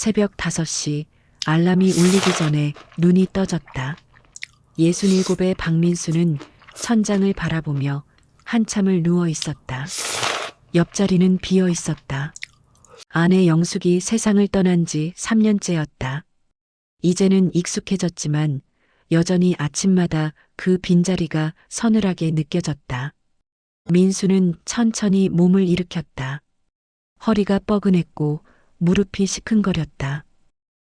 새벽 5시 알람이 울리기 전에 눈이 떠졌다. 67의 박민수는 천장을 바라보며 한참을 누워 있었다. 옆자리는 비어 있었다. 아내 영숙이 세상을 떠난 지 3년째였다. 이제는 익숙해졌지만 여전히 아침마다 그 빈자리가 서늘하게 느껴졌다. 민수는 천천히 몸을 일으켰다. 허리가 뻐근했고 무릎이 시큰거렸다.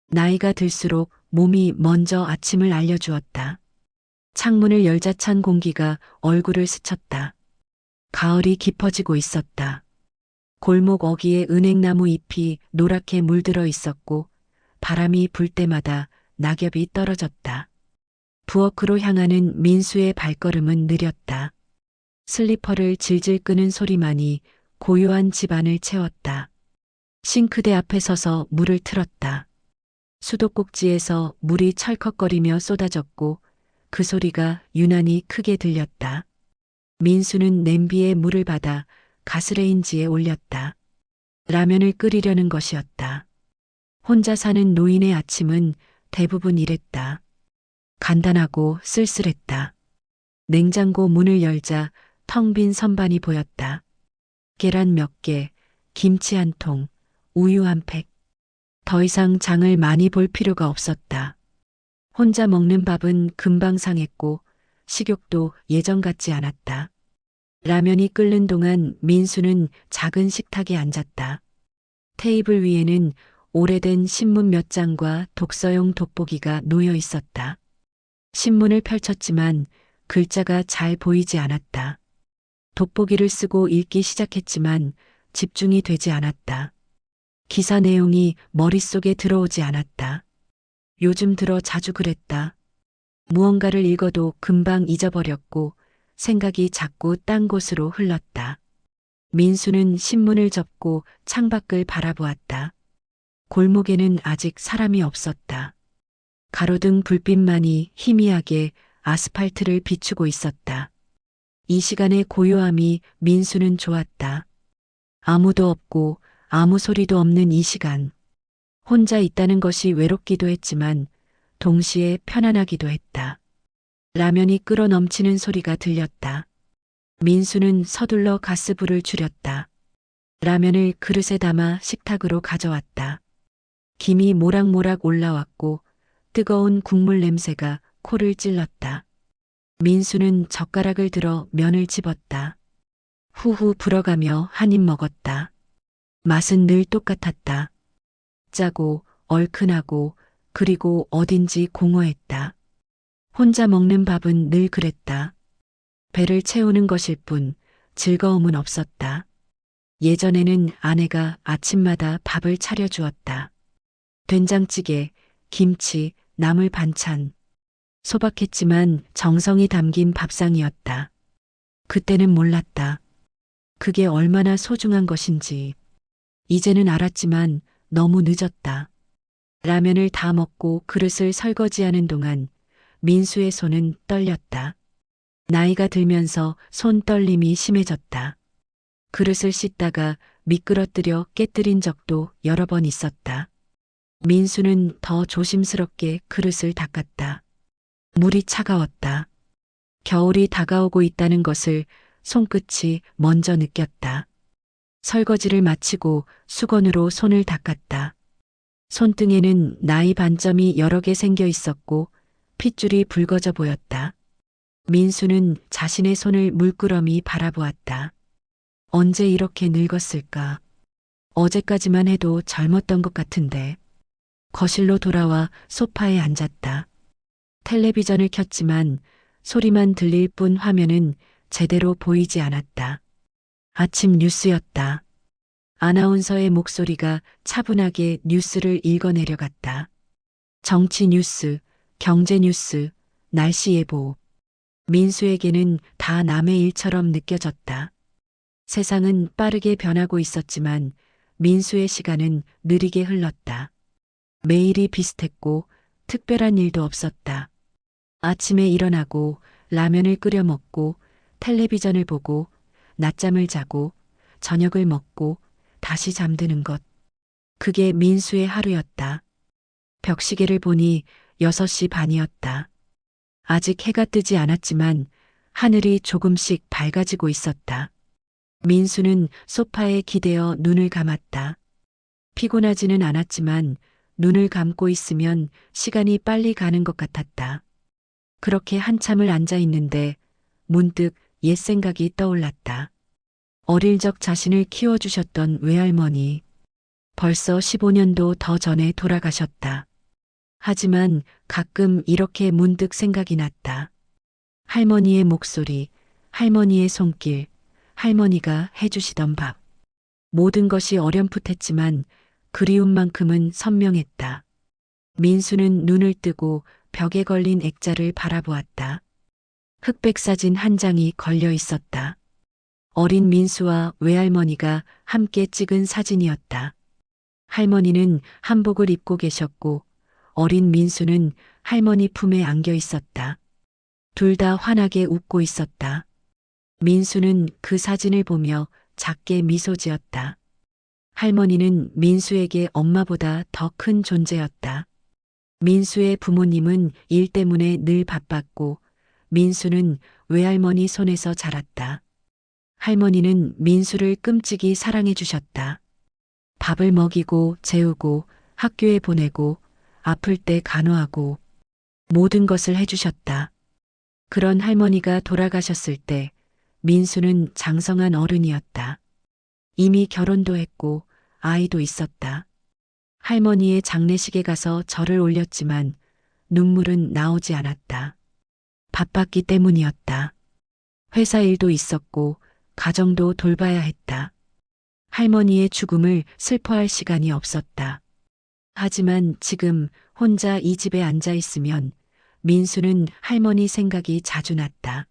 나이가 들수록 몸이 먼저 아침을 알려주었다. 창문을 열자 찬 공기가 얼굴을 스쳤다. 가을이 깊어지고 있었다. 골목 어귀에 은행나무 잎이 노랗게 물들어 있었고 바람이 불 때마다 낙엽이 떨어졌다. 부엌으로 향하는 민수의 발걸음은 느렸다. 슬리퍼를 질질 끄는 소리만이 고요한 집안을 채웠다. 싱크대 앞에 서서 물을 틀었다. 수도꼭지에서 물이 철컥거리며 쏟아졌고 그 소리가 유난히 크게 들렸다. 민수는 냄비에 물을 받아 가스레인지에 올렸다. 라면을 끓이려는 것이었다. 혼자 사는 노인의 아침은 대부분 이랬다. 간단하고 쓸쓸했다. 냉장고 문을 열자 텅 빈 선반이 보였다. 계란 몇 개, 김치 한 통, 우유 한 팩. 더 이상 장을 많이 볼 필요가 없었다. 혼자 먹는 밥은 금방 상했고 식욕도 예전 같지 않았다. 라면이 끓는 동안 민수는 작은 식탁에 앉았다. 테이블 위에는 오래된 신문 몇 장과 독서용 돋보기가 놓여 있었다. 신문을 펼쳤지만 글자가 잘 보이지 않았다. 돋보기를 쓰고 읽기 시작했지만 집중이 되지 않았다. 기사 내용이 머릿속에 들어오지 않았다. 요즘 들어 자주 그랬다. 무언가를 읽어도 금방 잊어버렸고 생각이 자꾸 딴 곳으로 흘렀다. 민수는 신문을 접고 창밖을 바라보았다. 골목에는 아직 사람이 없었다. 가로등 불빛만이 희미하게 아스팔트를 비추고 있었다. 이 시간의 고요함이 민수는 좋았다. 아무도 없고 아무 소리도 없는 이 시간. 혼자 있다는 것이 외롭기도 했지만 동시에 편안하기도 했다. 라면이 끓어 넘치는 소리가 들렸다. 민수는 서둘러 가스불을 줄였다. 라면을 그릇에 담아 식탁으로 가져왔다. 김이 모락모락 올라왔고 뜨거운 국물 냄새가 코를 찔렀다. 민수는 젓가락을 들어 면을 집었다. 후후 불어가며 한 입 먹었다. 맛은 늘 똑같았다. 짜고 얼큰하고 그리고 어딘지 공허했다. 혼자 먹는 밥은 늘 그랬다. 배를 채우는 것일 뿐 즐거움은 없었다. 예전에는 아내가 아침마다 밥을 차려주었다. 된장찌개, 김치, 나물 반찬. 소박했지만 정성이 담긴 밥상이었다. 그때는 몰랐다. 그게 얼마나 소중한 것인지. 이제는 알았지만 너무 늦었다. 라면을 다 먹고 그릇을 설거지하는 동안 민수의 손은 떨렸다. 나이가 들면서 손 떨림이 심해졌다. 그릇을 씻다가 미끄러뜨려 깨뜨린 적도 여러 번 있었다. 민수는 더 조심스럽게 그릇을 닦았다. 물이 차가웠다. 겨울이 다가오고 있다는 것을 손끝이 먼저 느꼈다. 설거지를 마치고 수건으로 손을 닦았다. 손등에는 나이 반점이 여러 개 생겨 있었고 핏줄이 붉어져 보였다. 민수는 자신의 손을 물끄러미 바라보았다. 언제 이렇게 늙었을까? 어제까지만 해도 젊었던 것 같은데. 거실로 돌아와 소파에 앉았다. 텔레비전을 켰지만 소리만 들릴 뿐 화면은 제대로 보이지 않았다. 아침 뉴스였다. 아나운서의 목소리가 차분하게 뉴스를 읽어내려갔다. 정치 뉴스, 경제 뉴스, 날씨 예보. 민수에게는 다 남의 일처럼 느껴졌다. 세상은 빠르게 변하고 있었지만 민수의 시간은 느리게 흘렀다. 매일이 비슷했고 특별한 일도 없었다. 아침에 일어나고 라면을 끓여 먹고 텔레비전을 보고 낮잠을 자고 저녁을 먹고 다시 잠드는 것. 그게 민수의 하루였다. 벽시계를 보니 6시 반이었다. 아직 해가 뜨지 않았지만 하늘이 조금씩 밝아지고 있었다. 민수는 소파에 기대어 눈을 감았다. 피곤하지는 않았지만 눈을 감고 있으면 시간이 빨리 가는 것 같았다. 그렇게 한참을 앉아 있는데 문득 옛 생각이 떠올랐다. 어릴 적 자신을 키워주셨던 외할머니. 벌써 15년도 더 전에 돌아가셨다. 하지만 가끔 이렇게 문득 생각이 났다. 할머니의 목소리, 할머니의 손길, 할머니가 해주시던 밥. 모든 것이 어렴풋했지만 그리움만큼은 선명했다. 민수는 눈을 뜨고 벽에 걸린 액자를 바라보았다. 흑백 사진 한 장이 걸려 있었다. 어린 민수와 외할머니가 함께 찍은 사진이었다. 할머니는 한복을 입고 계셨고 어린 민수는 할머니 품에 안겨 있었다. 둘 다 환하게 웃고 있었다. 민수는 그 사진을 보며 작게 미소 지었다. 할머니는 민수에게 엄마보다 더 큰 존재였다. 민수의 부모님은 일 때문에 늘 바빴고 민수는 외할머니 손에서 자랐다. 할머니는 민수를 끔찍이 사랑해 주셨다. 밥을 먹이고 재우고 학교에 보내고 아플 때 간호하고 모든 것을 해주셨다. 그런 할머니가 돌아가셨을 때 민수는 장성한 어른이었다. 이미 결혼도 했고 아이도 있었다. 할머니의 장례식에 가서 절을 올렸지만 눈물은 나오지 않았다. 바빴기 때문이었다. 회사 일도 있었고 가정도 돌봐야 했다. 할머니의 죽음을 슬퍼할 시간이 없었다. 하지만 지금 혼자 이 집에 앉아 있으면 민수는 할머니 생각이 자주 났다.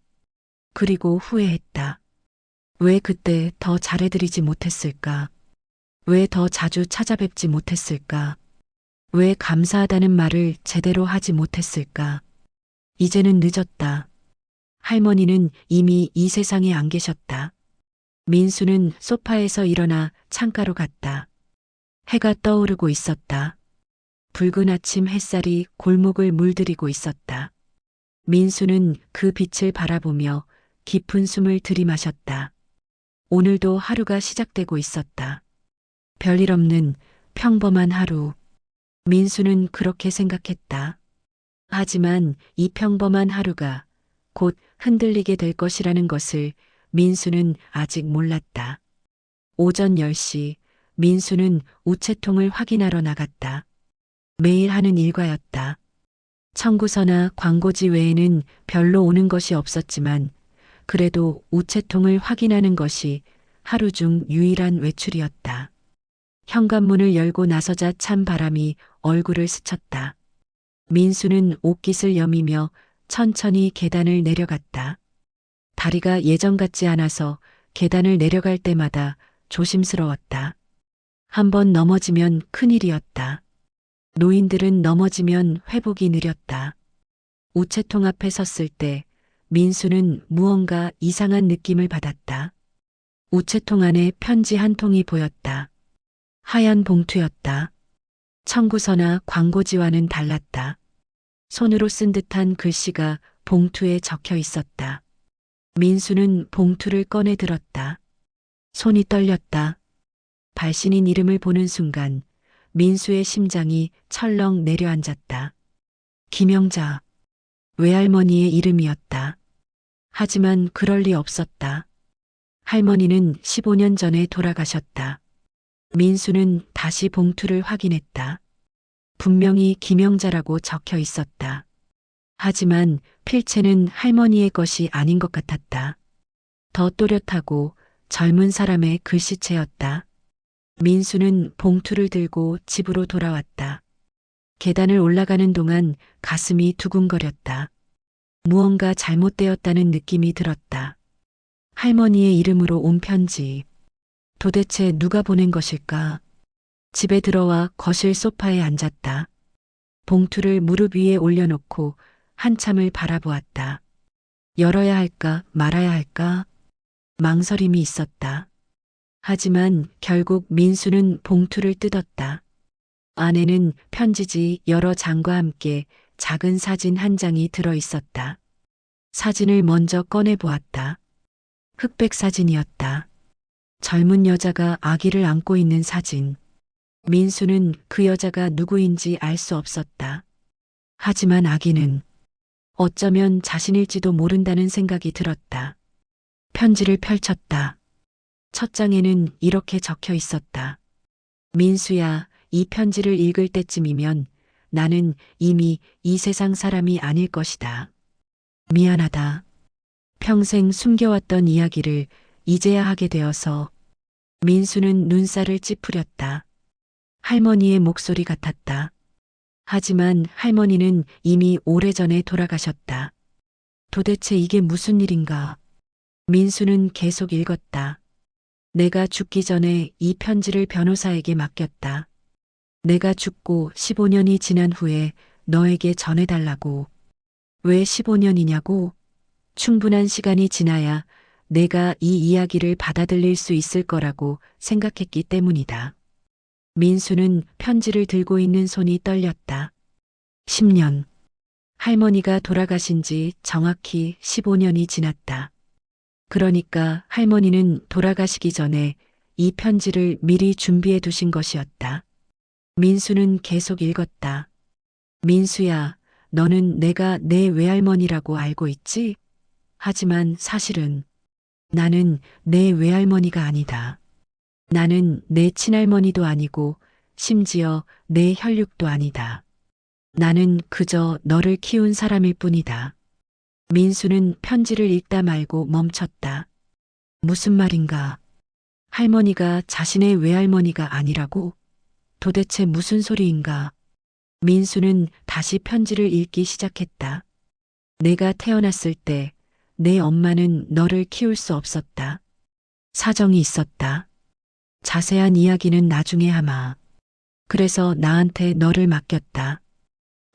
그리고 후회했다. 왜 그때 더 잘해드리지 못했을까? 왜 더 자주 찾아뵙지 못했을까? 왜 감사하다는 말을 제대로 하지 못했을까? 이제는 늦었다. 할머니는 이미 이 세상에 안 계셨다. 민수는 소파에서 일어나 창가로 갔다. 해가 떠오르고 있었다. 붉은 아침 햇살이 골목을 물들이고 있었다. 민수는 그 빛을 바라보며 깊은 숨을 들이마셨다. 오늘도 하루가 시작되고 있었다. 별일 없는 평범한 하루. 민수는 그렇게 생각했다. 하지만 이 평범한 하루가 곧 흔들리게 될 것이라는 것을 민수는 아직 몰랐다. 오전 10시 민수는 우체통을 확인하러 나갔다. 매일 하는 일과였다. 청구서나 광고지 외에는 별로 오는 것이 없었지만 그래도 우체통을 확인하는 것이 하루 중 유일한 외출이었다. 현관문을 열고 나서자 찬 바람이 얼굴을 스쳤다. 민수는 옷깃을 여미며 천천히 계단을 내려갔다. 다리가 예전 같지 않아서 계단을 내려갈 때마다 조심스러웠다. 한번 넘어지면 큰일이었다. 노인들은 넘어지면 회복이 느렸다. 우체통 앞에 섰을 때 민수는 무언가 이상한 느낌을 받았다. 우체통 안에 편지 한 통이 보였다. 하얀 봉투였다. 청구서나 광고지와는 달랐다. 손으로 쓴 듯한 글씨가 봉투에 적혀 있었다. 민수는 봉투를 꺼내 들었다. 손이 떨렸다. 발신인 이름을 보는 순간 민수의 심장이 철렁 내려앉았다. 김영자. 외할머니의 이름이었다. 하지만 그럴 리 없었다. 할머니는 15년 전에 돌아가셨다. 민수는 다시 봉투를 확인했다. 분명히 김영자라고 적혀 있었다. 하지만 필체는 할머니의 것이 아닌 것 같았다. 더 또렷하고 젊은 사람의 글씨체였다. 민수는 봉투를 들고 집으로 돌아왔다. 계단을 올라가는 동안 가슴이 두근거렸다. 무언가 잘못되었다는 느낌이 들었다. 할머니의 이름으로 온 편지. 도대체 누가 보낸 것일까? 집에 들어와 거실 소파에 앉았다. 봉투를 무릎 위에 올려놓고 한참을 바라보았다. 열어야 할까 말아야 할까? 망설임이 있었다. 하지만 결국 민수는 봉투를 뜯었다. 안에는 편지지 여러 장과 함께 작은 사진 한 장이 들어 있었다. 사진을 먼저 꺼내 보았다. 흑백 사진이었다. 젊은 여자가 아기를 안고 있는 사진. 민수는 그 여자가 누구인지 알 수 없었다. 하지만 아기는 어쩌면 자신일지도 모른다는 생각이 들었다. 편지를 펼쳤다. 첫 장에는 이렇게 적혀 있었다. 민수야, 이 편지를 읽을 때쯤이면 나는 이미 이 세상 사람이 아닐 것이다. 미안하다. 평생 숨겨왔던 이야기를 이제야 하게 되어서. 민수는 눈살을 찌푸렸다. 할머니의 목소리 같았다. 하지만 할머니는 이미 오래전에 돌아가셨다. 도대체 이게 무슨 일인가? 민수는 계속 읽었다. 내가 죽기 전에 이 편지를 변호사에게 맡겼다. 내가 죽고 15년이 지난 후에 너에게 전해달라고. 왜 15년이냐고? 충분한 시간이 지나야 내가 이 이야기를 받아들일 수 있을 거라고 생각했기 때문이다. 민수는 편지를 들고 있는 손이 떨렸다. 10년. 할머니가 돌아가신 지 정확히 15년이 지났다. 그러니까 할머니는 돌아가시기 전에 이 편지를 미리 준비해 두신 것이었다. 민수는 계속 읽었다. 민수야, 너는 내가 내 외할머니라고 알고 있지? 하지만 사실은 나는 내 외할머니가 아니다. 나는 내 친할머니도 아니고 심지어 내 혈육도 아니다. 나는 그저 너를 키운 사람일 뿐이다. 민수는 편지를 읽다 말고 멈췄다. 무슨 말인가? 할머니가 자신의 외할머니가 아니라고? 도대체 무슨 소리인가? 민수는 다시 편지를 읽기 시작했다. 내가 태어났을 때 내 엄마는 너를 키울 수 없었다. 사정이 있었다. 자세한 이야기는 나중에 하마. 그래서 나한테 너를 맡겼다.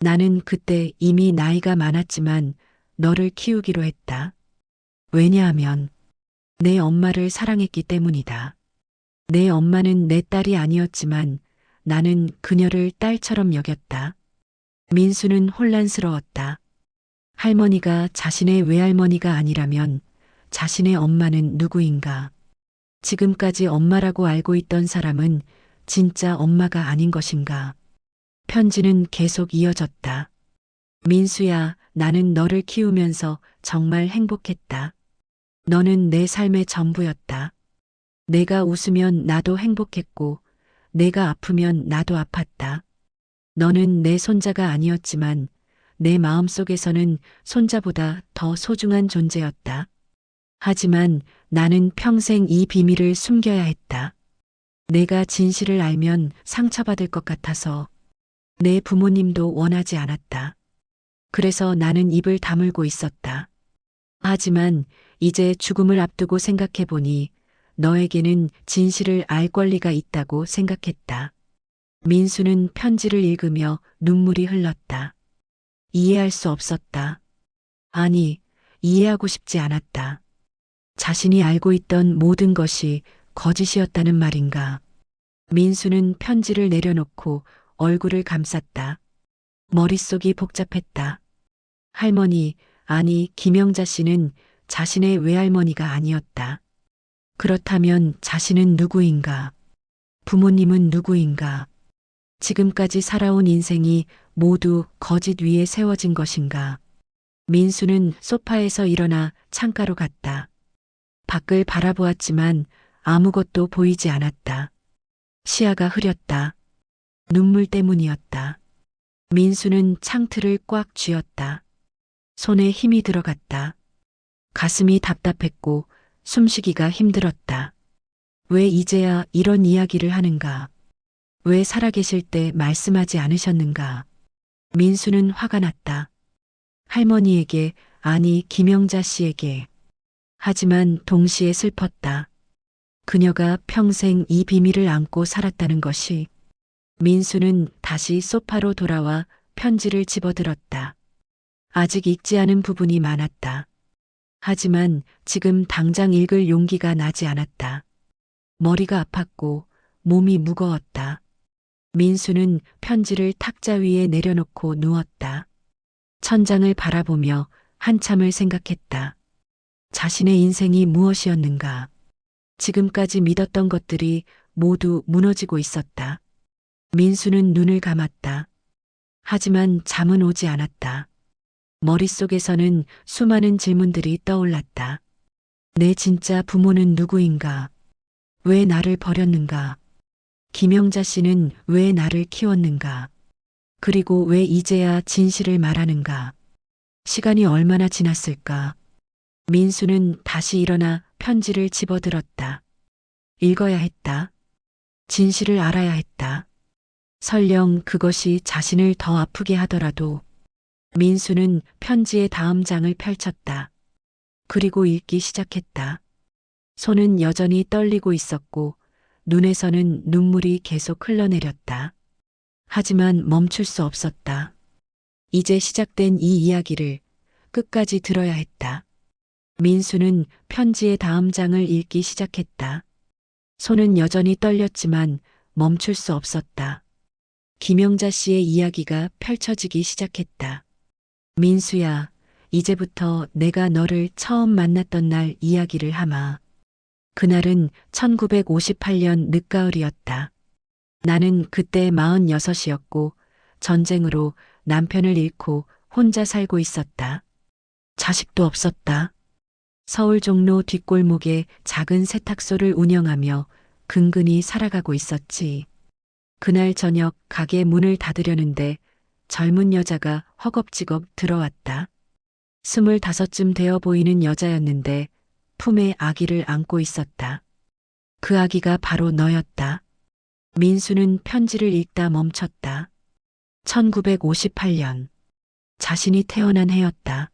나는 그때 이미 나이가 많았지만 너를 키우기로 했다. 왜냐하면 내 엄마를 사랑했기 때문이다. 내 엄마는 내 딸이 아니었지만 나는 그녀를 딸처럼 여겼다. 민수는 혼란스러웠다. 할머니가 자신의 외할머니가 아니라면 자신의 엄마는 누구인가? 지금까지 엄마라고 알고 있던 사람은 진짜 엄마가 아닌 것인가? 편지는 계속 이어졌다. 민수야, 나는 너를 키우면서 정말 행복했다. 너는 내 삶의 전부였다. 내가 웃으면 나도 행복했고, 내가 아프면 나도 아팠다. 너는 내 손자가 아니었지만, 내 마음속에서는 손자보다 더 소중한 존재였다. 하지만 나는 평생 이 비밀을 숨겨야 했다. 내가 진실을 알면 상처받을 것 같아서 내 부모님도 원하지 않았다. 그래서 나는 입을 다물고 있었다. 하지만 이제 죽음을 앞두고 생각해보니 너에게는 진실을 알 권리가 있다고 생각했다. 민수는 편지를 읽으며 눈물이 흘렀다. 이해할 수 없었다. 아니, 이해하고 싶지 않았다. 자신이 알고 있던 모든 것이 거짓이었다는 말인가. 민수는 편지를 내려놓고 얼굴을 감쌌다. 머릿속이 복잡했다. 할머니, 아니 김영자 씨는 자신의 외할머니가 아니었다. 그렇다면 자신은 누구인가? 부모님은 누구인가? 지금까지 살아온 인생이 모두 거짓 위에 세워진 것인가? 민수는 소파에서 일어나 창가로 갔다. 밖을 바라보았지만 아무것도 보이지 않았다. 시야가 흐렸다. 눈물 때문이었다. 민수는 창틀을 꽉 쥐었다. 손에 힘이 들어갔다. 가슴이 답답했고 숨쉬기가 힘들었다. 왜 이제야 이런 이야기를 하는가? 왜 살아계실 때 말씀하지 않으셨는가? 민수는 화가 났다. 할머니에게, 아니 김영자 씨에게. 하지만 동시에 슬펐다. 그녀가 평생 이 비밀을 안고 살았다는 것이. 민수는 다시 소파로 돌아와 편지를 집어들었다. 아직 읽지 않은 부분이 많았다. 하지만 지금 당장 읽을 용기가 나지 않았다. 머리가 아팠고 몸이 무거웠다. 민수는 편지를 탁자 위에 내려놓고 누웠다. 천장을 바라보며 한참을 생각했다. 자신의 인생이 무엇이었는가? 지금까지 믿었던 것들이 모두 무너지고 있었다. 민수는 눈을 감았다. 하지만 잠은 오지 않았다. 머릿속에서는 수많은 질문들이 떠올랐다. 내 진짜 부모는 누구인가? 왜 나를 버렸는가? 김영자 씨는 왜 나를 키웠는가? 그리고 왜 이제야 진실을 말하는가? 시간이 얼마나 지났을까? 민수는 다시 일어나 편지를 집어들었다. 읽어야 했다. 진실을 알아야 했다. 설령 그것이 자신을 더 아프게 하더라도. 민수는 편지의 다음 장을 펼쳤다. 그리고 읽기 시작했다. 손은 여전히 떨리고 있었고 눈에서는 눈물이 계속 흘러내렸다. 하지만 멈출 수 없었다. 이제 시작된 이 이야기를 끝까지 들어야 했다. 민수는 편지의 다음 장을 읽기 시작했다. 손은 여전히 떨렸지만 멈출 수 없었다. 김영자 씨의 이야기가 펼쳐지기 시작했다. 민수야, 이제부터 내가 너를 처음 만났던 날 이야기를 하마. 그날은 1958년 늦가을이었다. 나는 그때 46이었고 전쟁으로 남편을 잃고 혼자 살고 있었다. 자식도 없었다. 서울 종로 뒷골목에 작은 세탁소를 운영하며 근근히 살아가고 있었지. 그날 저녁 가게 문을 닫으려는데 젊은 여자가 허겁지겁 들어왔다. 25쯤 되어 보이는 여자였는데 품에 아기를 안고 있었다. 그 아기가 바로 너였다. 민수는 편지를 읽다 멈췄다. 1958년. 자신이 태어난 해였다.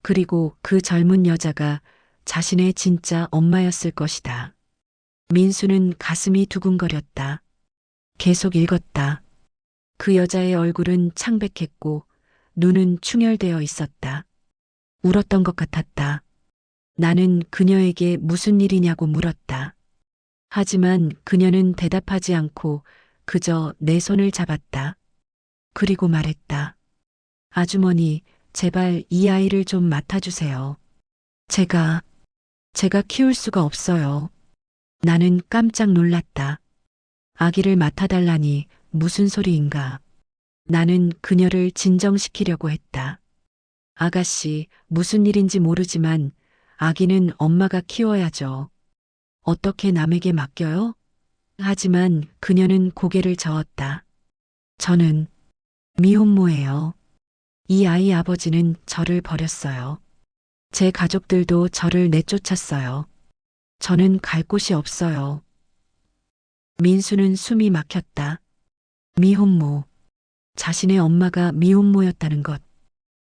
그리고 그 젊은 여자가 자신의 진짜 엄마였을 것이다. 민수는 가슴이 두근거렸다. 계속 읽었다. 그 여자의 얼굴은 창백했고 눈은 충혈되어 있었다. 울었던 것 같았다. 나는 그녀에게 무슨 일이냐고 물었다. 하지만 그녀는 대답하지 않고 그저 내 손을 잡았다. 그리고 말했다. 아주머니, 제발 이 아이를 좀 맡아주세요. 제가 키울 수가 없어요. 나는 깜짝 놀랐다. 아기를 맡아달라니 무슨 소리인가. 나는 그녀를 진정시키려고 했다. 아가씨, 무슨 일인지 모르지만 아기는 엄마가 키워야죠. 어떻게 남에게 맡겨요? 하지만 그녀는 고개를 저었다. 저는 미혼모예요. 이 아이 아버지는 저를 버렸어요. 제 가족들도 저를 내쫓았어요. 저는 갈 곳이 없어요. 민수는 숨이 막혔다. 미혼모. 자신의 엄마가 미혼모였다는 것.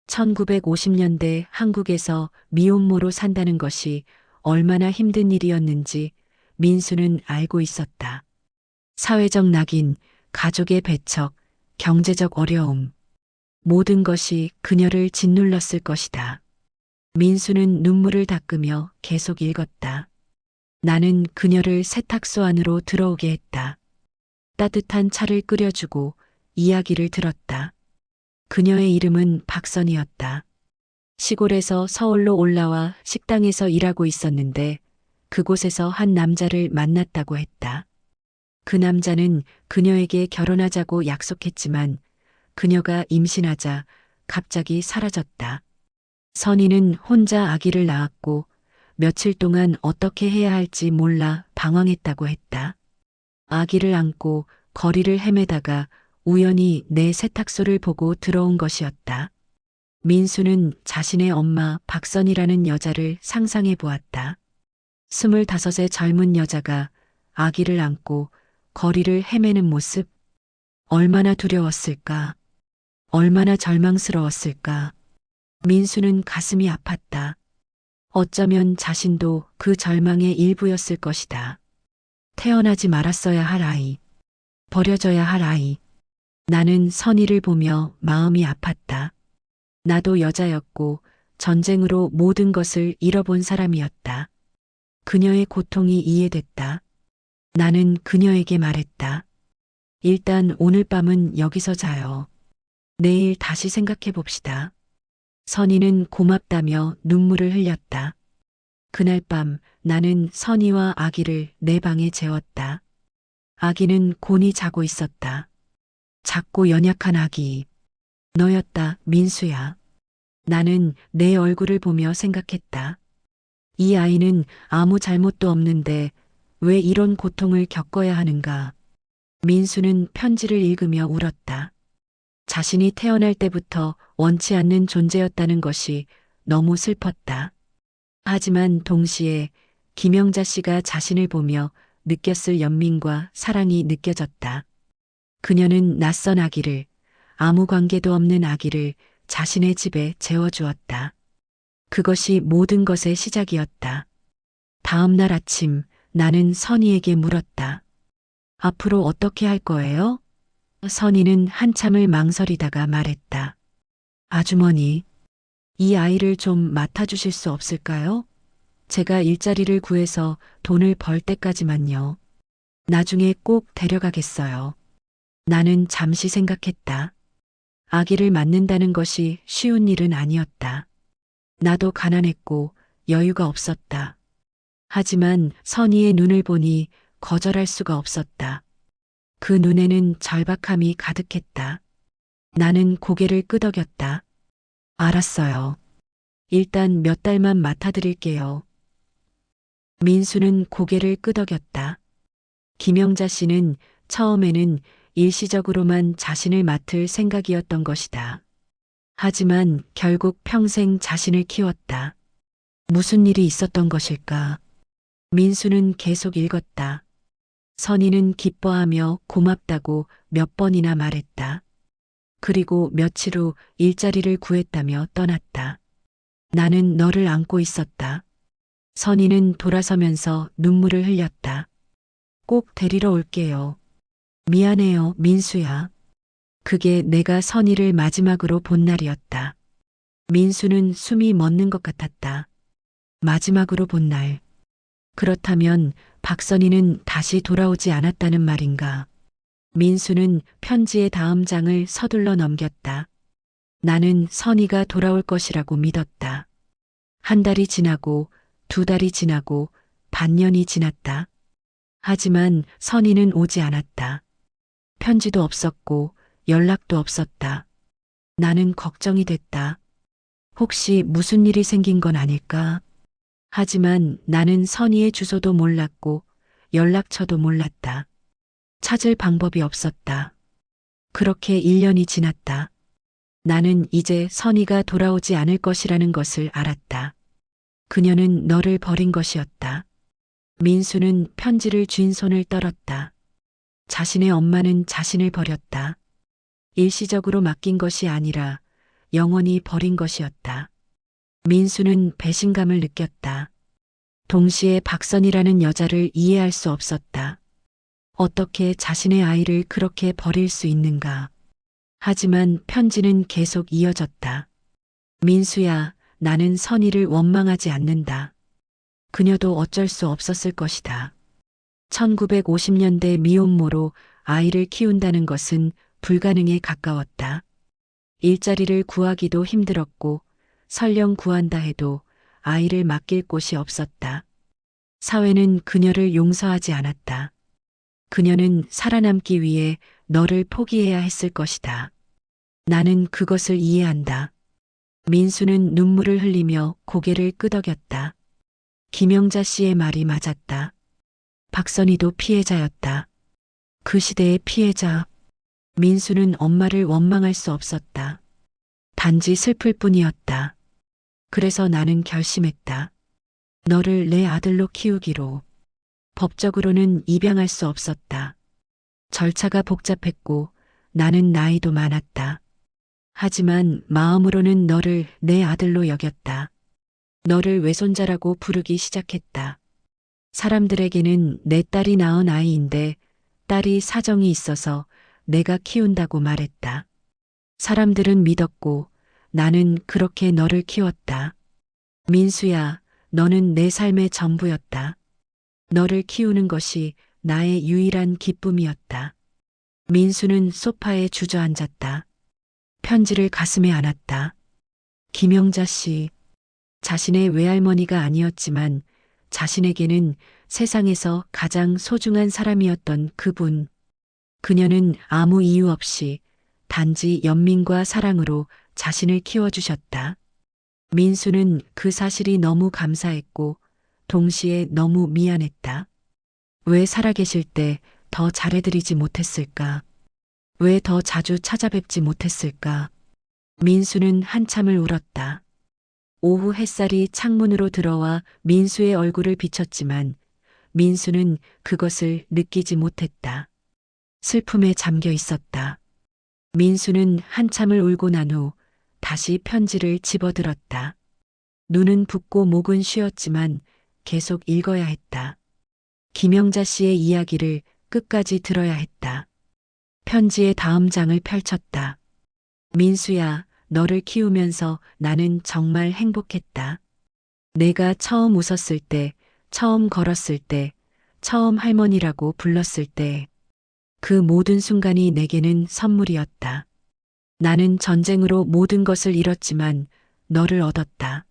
1950년대 한국에서 미혼모로 산다는 것이 얼마나 힘든 일이었는지 민수는 알고 있었다. 사회적 낙인, 가족의 배척, 경제적 어려움. 모든 것이 그녀를 짓눌렀을 것이다. 민수는 눈물을 닦으며 계속 읽었다. 나는 그녀를 세탁소 안으로 들어오게 했다. 따뜻한 차를 끓여주고 이야기를 들었다. 그녀의 이름은 박선이었다. 시골에서 서울로 올라와 식당에서 일하고 있었는데 그곳에서 한 남자를 만났다고 했다. 그 남자는 그녀에게 결혼하자고 약속했지만 그녀가 임신하자 갑자기 사라졌다. 선이는 혼자 아기를 낳았고 며칠 동안 어떻게 해야 할지 몰라 방황했다고 했다. 아기를 안고 거리를 헤매다가 우연히 내 세탁소를 보고 들어온 것이었다. 민수는 자신의 엄마 박선이라는 여자를 상상해 보았다. 25의 젊은 여자가 아기를 안고 거리를 헤매는 모습. 얼마나 두려웠을까? 얼마나 절망스러웠을까? 민수는 가슴이 아팠다. 어쩌면 자신도 그 절망의 일부였을 것이다. 태어나지 말았어야 할 아이. 버려져야 할 아이. 나는 선이를 보며 마음이 아팠다. 나도 여자였고 전쟁으로 모든 것을 잃어본 사람이었다. 그녀의 고통이 이해됐다. 나는 그녀에게 말했다. 일단 오늘 밤은 여기서 자요. 내일 다시 생각해 봅시다. 선희는 고맙다며 눈물을 흘렸다. 그날 밤 나는 선희와 아기를 내 방에 재웠다. 아기는 곤히 자고 있었다. 작고 연약한 아기. 너였다, 민수야. 나는 내 얼굴을 보며 생각했다. 이 아이는 아무 잘못도 없는데 왜 이런 고통을 겪어야 하는가? 민수는 편지를 읽으며 울었다. 자신이 태어날 때부터 원치 않는 존재였다는 것이 너무 슬펐다. 하지만 동시에 김영자 씨가 자신을 보며 느꼈을 연민과 사랑이 느껴졌다. 그녀는 낯선 아기를, 아무 관계도 없는 아기를 자신의 집에 재워주었다. 그것이 모든 것의 시작이었다. 다음 날 아침 나는 선희에게 물었다. 앞으로 어떻게 할 거예요? 선희는 한참을 망설이다가 말했다. 아주머니, 이 아이를 좀 맡아주실 수 없을까요? 제가 일자리를 구해서 돈을 벌 때까지만요. 나중에 꼭 데려가겠어요. 나는 잠시 생각했다. 아기를 맡는다는 것이 쉬운 일은 아니었다. 나도 가난했고 여유가 없었다. 하지만 선희의 눈을 보니 거절할 수가 없었다. 그 눈에는 절박함이 가득했다. 나는 고개를 끄덕였다. 알았어요. 일단 몇 달만 맡아드릴게요. 민수는 고개를 끄덕였다. 김영자 씨는 처음에는 일시적으로만 자신을 맡을 생각이었던 것이다. 하지만 결국 평생 자신을 키웠다. 무슨 일이 있었던 것일까? 민수는 계속 읽었다. 선희는 기뻐하며 고맙다고 몇 번이나 말했다. 그리고 며칠 후 일자리를 구했다며 떠났다. 나는 너를 안고 있었다. 선희는 돌아서면서 눈물을 흘렸다. 꼭 데리러 올게요. 미안해요, 민수야. 그게 내가 선희를 마지막으로 본 날이었다. 민수는 숨이 멎는 것 같았다. 마지막으로 본 날. 그렇다면 박선희는 다시 돌아오지 않았다는 말인가? 민수는 편지의 다음 장을 서둘러 넘겼다. 나는 선희가 돌아올 것이라고 믿었다. 한 달이 지나고 두 달이 지나고 반년이 지났다. 하지만 선희는 오지 않았다. 편지도 없었고 연락도 없었다. 나는 걱정이 됐다. 혹시 무슨 일이 생긴 건 아닐까? 하지만 나는 선희의 주소도 몰랐고 연락처도 몰랐다. 찾을 방법이 없었다. 그렇게 1년이 지났다. 나는 이제 선희가 돌아오지 않을 것이라는 것을 알았다. 그녀는 너를 버린 것이었다. 민수는 편지를 쥔 손을 떨었다. 자신의 엄마는 자신을 버렸다. 일시적으로 맡긴 것이 아니라 영원히 버린 것이었다. 민수는 배신감을 느꼈다. 동시에 박선이라는 여자를 이해할 수 없었다. 어떻게 자신의 아이를 그렇게 버릴 수 있는가. 하지만 편지는 계속 이어졌다. 민수야, 나는 선희를 원망하지 않는다. 그녀도 어쩔 수 없었을 것이다. 1950년대 미혼모로 아이를 키운다는 것은 불가능에 가까웠다. 일자리를 구하기도 힘들었고 설령 구한다 해도 아이를 맡길 곳이 없었다. 사회는 그녀를 용서하지 않았다. 그녀는 살아남기 위해 너를 포기해야 했을 것이다. 나는 그것을 이해한다. 민수는 눈물을 흘리며 고개를 끄덕였다. 김영자 씨의 말이 맞았다. 박선희도 피해자였다. 그 시대의 피해자. 민수는 엄마를 원망할 수 없었다. 단지 슬플 뿐이었다. 그래서 나는 결심했다. 너를 내 아들로 키우기로. 법적으로는 입양할 수 없었다. 절차가 복잡했고 나는 나이도 많았다. 하지만 마음으로는 너를 내 아들로 여겼다. 너를 외손자라고 부르기 시작했다. 사람들에게는 내 딸이 낳은 아이인데 딸이 사정이 있어서 내가 키운다고 말했다. 사람들은 믿었고 나는 그렇게 너를 키웠다. 민수야, 너는 내 삶의 전부였다. 너를 키우는 것이 나의 유일한 기쁨이었다. 민수는 소파에 주저앉았다. 편지를 가슴에 안았다. 김영자 씨, 자신의 외할머니가 아니었지만 자신에게는 세상에서 가장 소중한 사람이었던 그분. 그녀는 아무 이유 없이 단지 연민과 사랑으로 자신을 키워주셨다. 민수는 그 사실이 너무 감사했고 동시에 너무 미안했다. 왜 살아계실 때 더 잘해드리지 못했을까? 왜 더 자주 찾아뵙지 못했을까? 민수는 한참을 울었다. 오후 햇살이 창문으로 들어와 민수의 얼굴을 비쳤지만 민수는 그것을 느끼지 못했다. 슬픔에 잠겨 있었다. 민수는 한참을 울고 난 후 다시 편지를 집어들었다. 눈은 붓고 목은 쉬었지만 계속 읽어야 했다. 김영자 씨의 이야기를 끝까지 들어야 했다. 편지의 다음 장을 펼쳤다. 민수야, 너를 키우면서 나는 정말 행복했다. 내가 처음 웃었을 때, 처음 걸었을 때, 처음 할머니라고 불렀을 때, 그 모든 순간이 내게는 선물이었다. 나는 전쟁으로 모든 것을 잃었지만 너를 얻었다.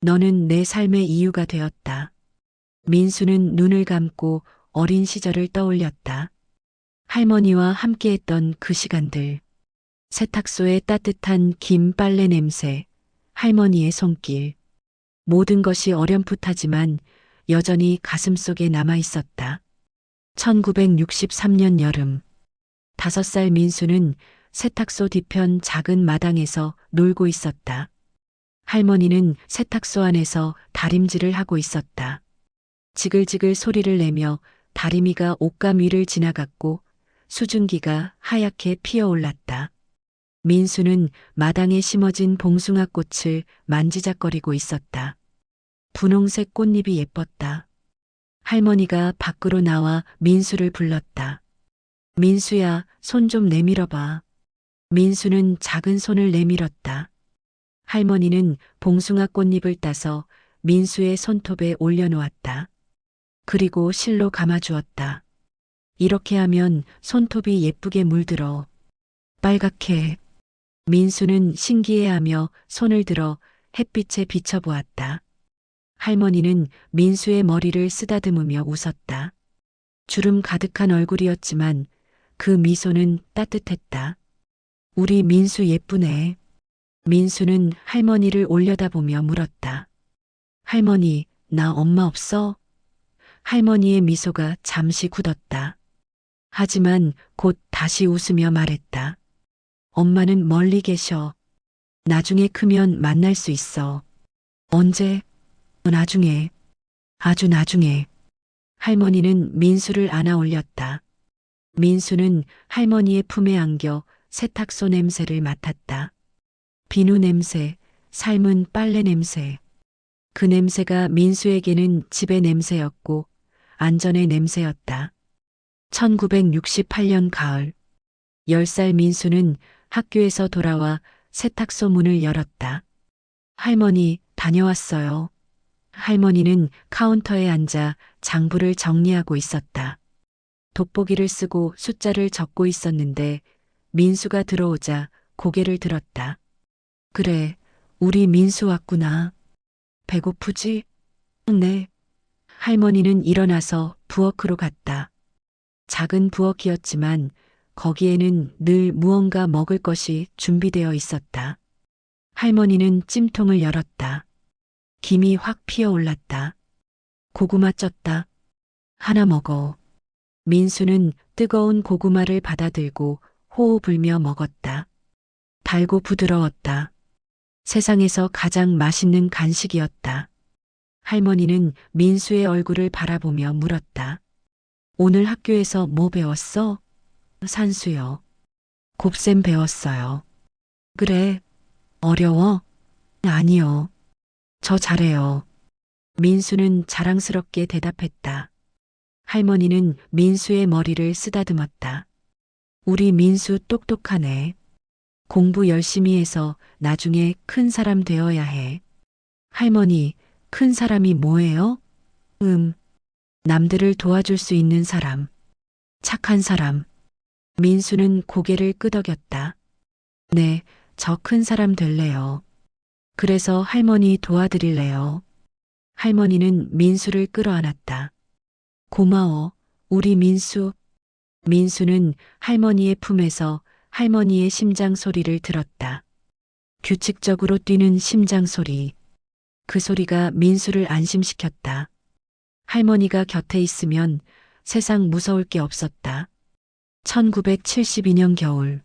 너는 내 삶의 이유가 되었다. 민수는 눈을 감고 어린 시절을 떠올렸다. 할머니와 함께했던 그 시간들. 세탁소의 따뜻한 긴 빨래 냄새, 할머니의 손길. 모든 것이 어렴풋하지만 여전히 가슴속에 남아 있었다. 1963년 여름. 5살 민수는 세탁소 뒤편 작은 마당에서 놀고 있었다. 할머니는 세탁소 안에서 다림질을 하고 있었다. 지글지글 소리를 내며 다리미가 옷감 위를 지나갔고 수증기가 하얗게 피어올랐다. 민수는 마당에 심어진 봉숭아 꽃을 만지작거리고 있었다. 분홍색 꽃잎이 예뻤다. 할머니가 밖으로 나와 민수를 불렀다. 민수야, 손 좀 내밀어봐. 민수는 작은 손을 내밀었다. 할머니는 봉숭아 꽃잎을 따서 민수의 손톱에 올려놓았다. 그리고 실로 감아주었다. 이렇게 하면 손톱이 예쁘게 물들어. 빨갛게. 민수는 신기해하며 손을 들어 햇빛에 비춰보았다. 할머니는 민수의 머리를 쓰다듬으며 웃었다. 주름 가득한 얼굴이었지만 그 미소는 따뜻했다. 우리 민수 예쁘네. 민수는 할머니를 올려다보며 물었다. 할머니, 나 엄마 없어? 할머니의 미소가 잠시 굳었다. 하지만 곧 다시 웃으며 말했다. 엄마는 멀리 계셔. 나중에 크면 만날 수 있어. 언제? 나중에. 아주 나중에. 할머니는 민수를 안아 올렸다. 민수는 할머니의 품에 안겨 세탁소 냄새를 맡았다. 비누 냄새, 삶은 빨래 냄새. 그 냄새가 민수에게는 집의 냄새였고 안전의 냄새였다. 1968년 가을. 10살 민수는 학교에서 돌아와 세탁소 문을 열었다. 할머니, 다녀왔어요. 할머니는 카운터에 앉아 장부를 정리하고 있었다. 돋보기를 쓰고 숫자를 적고 있었는데 민수가 들어오자 고개를 들었다. 그래, 우리 민수 왔구나. 배고프지? 네. 할머니는 일어나서 부엌으로 갔다. 작은 부엌이었지만 거기에는 늘 무언가 먹을 것이 준비되어 있었다. 할머니는 찜통을 열었다. 김이 확 피어올랐다. 고구마 쪘다. 하나 먹어. 민수는 뜨거운 고구마를 받아들고 호호 불며 먹었다. 달고 부드러웠다. 세상에서 가장 맛있는 간식이었다. 할머니는 민수의 얼굴을 바라보며 물었다. 오늘 학교에서 뭐 배웠어? 산수요. 곱셈 배웠어요. 그래. 어려워? 아니요. 저 잘해요. 민수는 자랑스럽게 대답했다. 할머니는 민수의 머리를 쓰다듬었다. 우리 민수 똑똑하네. 공부 열심히 해서 나중에 큰 사람 되어야 해. 할머니, 큰 사람이 뭐예요? 남들을 도와줄 수 있는 사람, 착한 사람. 민수는 고개를 끄덕였다. 네, 저 큰 사람 될래요. 그래서 할머니 도와드릴래요. 할머니는 민수를 끌어안았다. 고마워, 우리 민수. 민수는 할머니의 품에서 할머니의 심장 소리를 들었다. 규칙적으로 뛰는 심장 소리. 그 소리가 민수를 안심시켰다. 할머니가 곁에 있으면 세상 무서울 게 없었다. 1972년 겨울.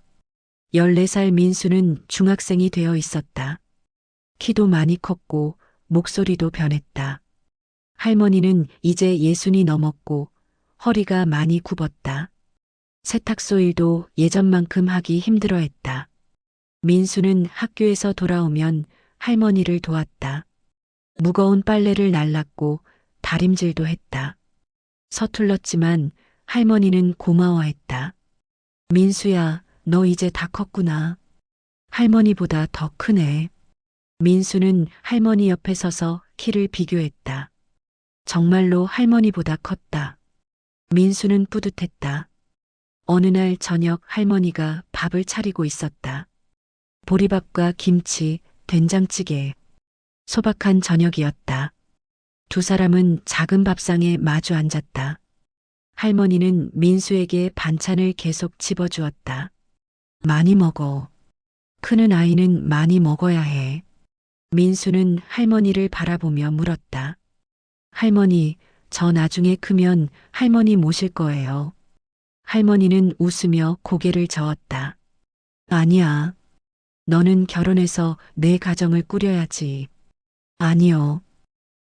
14살 민수는 중학생이 되어 있었다. 키도 많이 컸고 목소리도 변했다. 할머니는 이제 60이 넘었고 허리가 많이 굽었다. 세탁소 일도 예전만큼 하기 힘들어했다. 민수는 학교에서 돌아오면 할머니를 도왔다. 무거운 빨래를 날랐고 다림질도 했다. 서툴렀지만 할머니는 고마워했다. 민수야, 너 이제 다 컸구나. 할머니보다 더 크네. 민수는 할머니 옆에 서서 키를 비교했다. 정말로 할머니보다 컸다. 민수는 뿌듯했다. 어느 날 저녁 할머니가 밥을 차리고 있었다. 보리밥과 김치, 된장찌개. 소박한 저녁이었다. 두 사람은 작은 밥상에 마주 앉았다. 할머니는 민수에게 반찬을 계속 집어주었다. 많이 먹어. 크는 아이는 많이 먹어야 해. 민수는 할머니를 바라보며 물었다. 할머니, 저 나중에 크면 할머니 모실 거예요. 할머니는 웃으며 고개를 저었다. 아니야. 너는 결혼해서 내 가정을 꾸려야지. 아니요.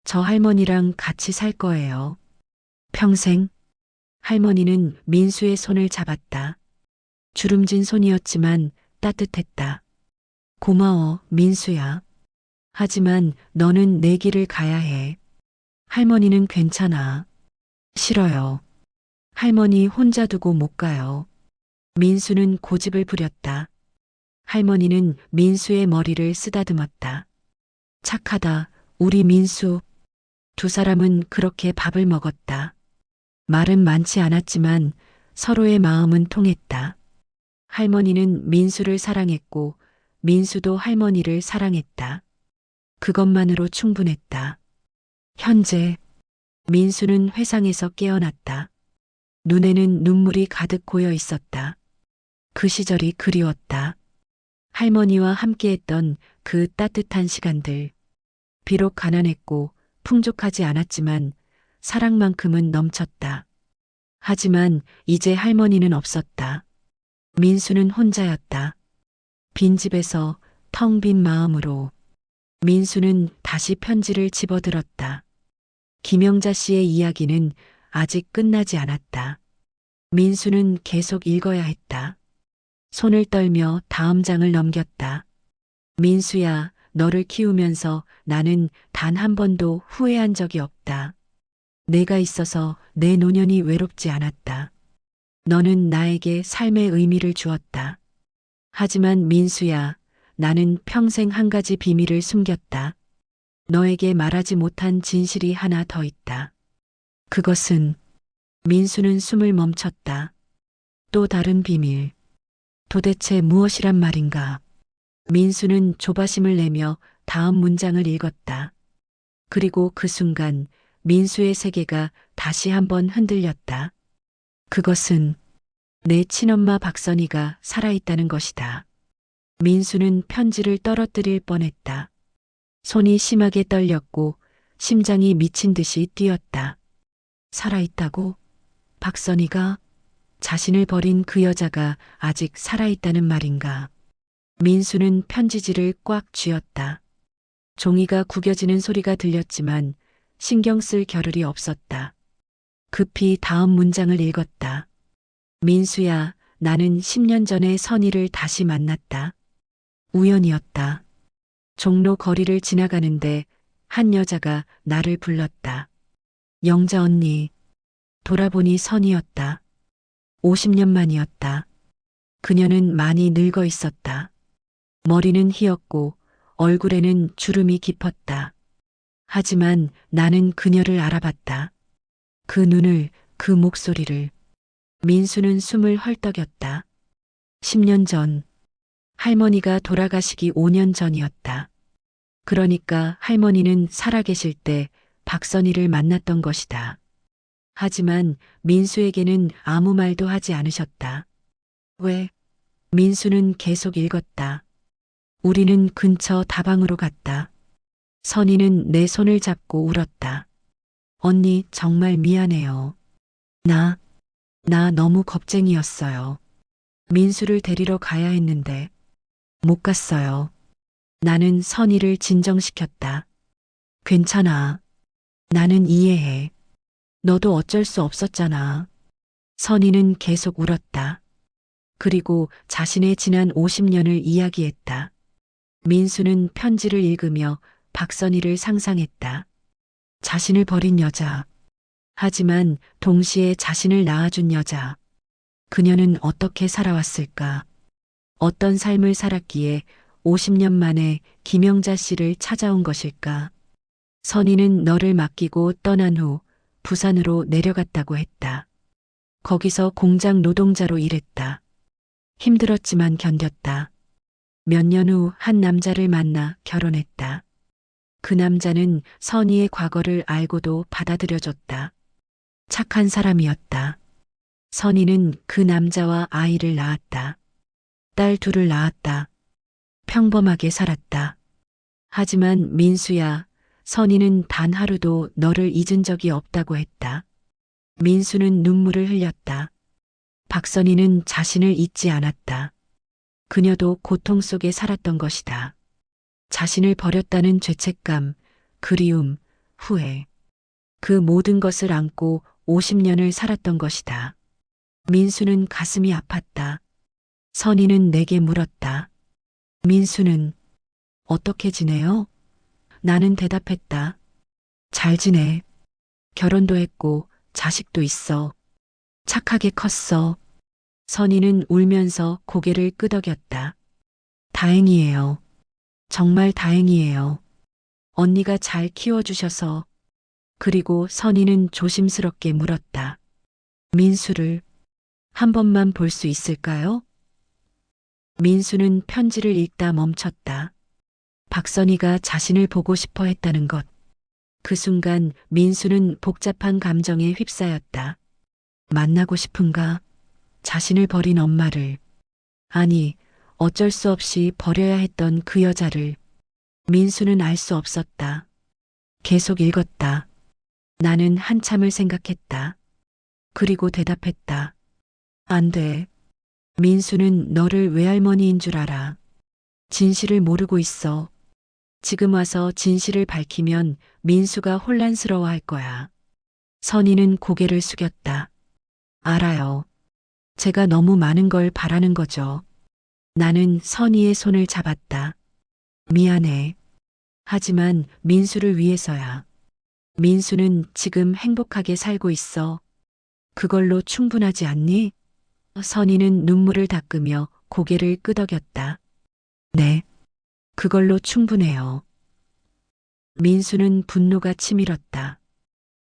저 할머니랑 같이 살 거예요. 평생. 할머니는 민수의 손을 잡았다. 주름진 손이었지만 따뜻했다. 고마워, 민수야. 하지만 너는 내 길을 가야 해. 할머니는 괜찮아. 싫어요. 할머니 혼자 두고 못 가요. 민수는 고집을 부렸다. 할머니는 민수의 머리를 쓰다듬었다. 착하다, 우리 민수. 두 사람은 그렇게 밥을 먹었다. 말은 많지 않았지만 서로의 마음은 통했다. 할머니는 민수를 사랑했고 민수도 할머니를 사랑했다. 그것만으로 충분했다. 현재 민수는 회상에서 깨어났다. 눈에는 눈물이 가득 고여 있었다. 그 시절이 그리웠다. 할머니와 함께했던 그 따뜻한 시간들. 비록 가난했고 풍족하지 않았지만 사랑만큼은 넘쳤다. 하지만 이제 할머니는 없었다. 민수는 혼자였다. 빈집에서 텅 빈 마음으로. 민수는 다시 편지를 집어들었다. 김영자 씨의 이야기는 아직 끝나지 않았다. 민수는 계속 읽어야 했다. 손을 떨며 다음 장을 넘겼다. 민수야, 너를 키우면서 나는 단 한 번도 후회한 적이 없다. 내가 있어서 내 노년이 외롭지 않았다. 너는 나에게 삶의 의미를 주었다. 하지만 민수야, 나는 평생 한 가지 비밀을 숨겼다. 너에게 말하지 못한 진실이 하나 더 있다. 그것은 민수는 숨을 멈췄다. 또 다른 비밀. 도대체 무엇이란 말인가? 민수는 조바심을 내며 다음 문장을 읽었다. 그리고 그 순간 민수의 세계가 다시 한번 흔들렸다. 그것은 내 친엄마 박선희가 살아있다는 것이다. 민수는 편지를 떨어뜨릴 뻔했다. 손이 심하게 떨렸고 심장이 미친 듯이 뛰었다. 살아있다고? 박선희가? 자신을 버린 그 여자가 아직 살아있다는 말인가? 민수는 편지지를 꽉 쥐었다. 종이가 구겨지는 소리가 들렸지만 신경 쓸 겨를이 없었다. 급히 다음 문장을 읽었다. 민수야, 나는 10년 전에 선희를 다시 만났다. 우연이었다. 종로 거리를 지나가는데 한 여자가 나를 불렀다. 영자 언니. 돌아보니 선희였다. 50년 만이었다. 그녀는 많이 늙어 있었다. 머리는 희었고 얼굴에는 주름이 깊었다. 하지만 나는 그녀를 알아봤다. 그 눈을, 그 목소리를. 민수는 숨을 헐떡였다. 10년 전, 할머니가 돌아가시기 5년 전이었다. 그러니까 할머니는 살아계실 때 박선희를 만났던 것이다. 하지만 민수에게는 아무 말도 하지 않으셨다. 왜? 민수는 계속 읽었다. 우리는 근처 다방으로 갔다. 선희는 내 손을 잡고 울었다. 언니, 정말 미안해요. 나 너무 겁쟁이였어요. 민수를 데리러 가야 했는데 못 갔어요. 나는 선희를 진정시켰다. 괜찮아. 나는 이해해. 너도 어쩔 수 없었잖아. 선희는 계속 울었다. 그리고 자신의 지난 50년을 이야기했다. 민수는 편지를 읽으며 박선희를 상상했다. 자신을 버린 여자. 하지만 동시에 자신을 낳아준 여자. 그녀는 어떻게 살아왔을까? 어떤 삶을 살았기에 50년 만에 김영자 씨를 찾아온 것일까? 선희는 너를 맡기고 떠난 후 부산으로 내려갔다고 했다. 거기서 공장 노동자로 일했다. 힘들었지만 견뎠다. 몇 년 후 한 남자를 만나 결혼했다. 그 남자는 선희의 과거를 알고도 받아들여줬다. 착한 사람이었다. 선희는 그 남자와 아이를 낳았다. 딸 둘을 낳았다. 평범하게 살았다. 하지만 민수야, 선희는 단 하루도 너를 잊은 적이 없다고 했다. 민수는 눈물을 흘렸다. 박선희는 자신을 잊지 않았다. 그녀도 고통 속에 살았던 것이다. 자신을 버렸다는 죄책감, 그리움, 후회. 그 모든 것을 안고 50년을 살았던 것이다. 민수는 가슴이 아팠다. 선희는 내게 물었다. 민수는 어떻게 지내요? 나는 대답했다. 잘 지내. 결혼도 했고 자식도 있어. 착하게 컸어. 선희는 울면서 고개를 끄덕였다. 다행이에요. 정말 다행이에요. 언니가 잘 키워주셔서. 그리고 선희는 조심스럽게 물었다. 민수를 한 번만 볼 수 있을까요? 민수는 편지를 읽다 멈췄다. 박선희가 자신을 보고 싶어 했다는 것. 그 순간 민수는 복잡한 감정에 휩싸였다. 만나고 싶은가? 자신을 버린 엄마를. 아니, 어쩔 수 없이 버려야 했던 그 여자를. 민수는 알 수 없었다. 계속 읽었다. 나는 한참을 생각했다. 그리고 대답했다. 안 돼. 민수는 너를 외할머니인 줄 알아. 진실을 모르고 있어. 지금 와서 진실을 밝히면 민수가 혼란스러워할 거야. 선희는 고개를 숙였다. 알아요. 제가 너무 많은 걸 바라는 거죠. 나는 선희의 손을 잡았다. 미안해. 하지만 민수를 위해서야. 민수는 지금 행복하게 살고 있어. 그걸로 충분하지 않니? 선희는 눈물을 닦으며 고개를 끄덕였다. 네. 그걸로 충분해요. 민수는 분노가 치밀었다.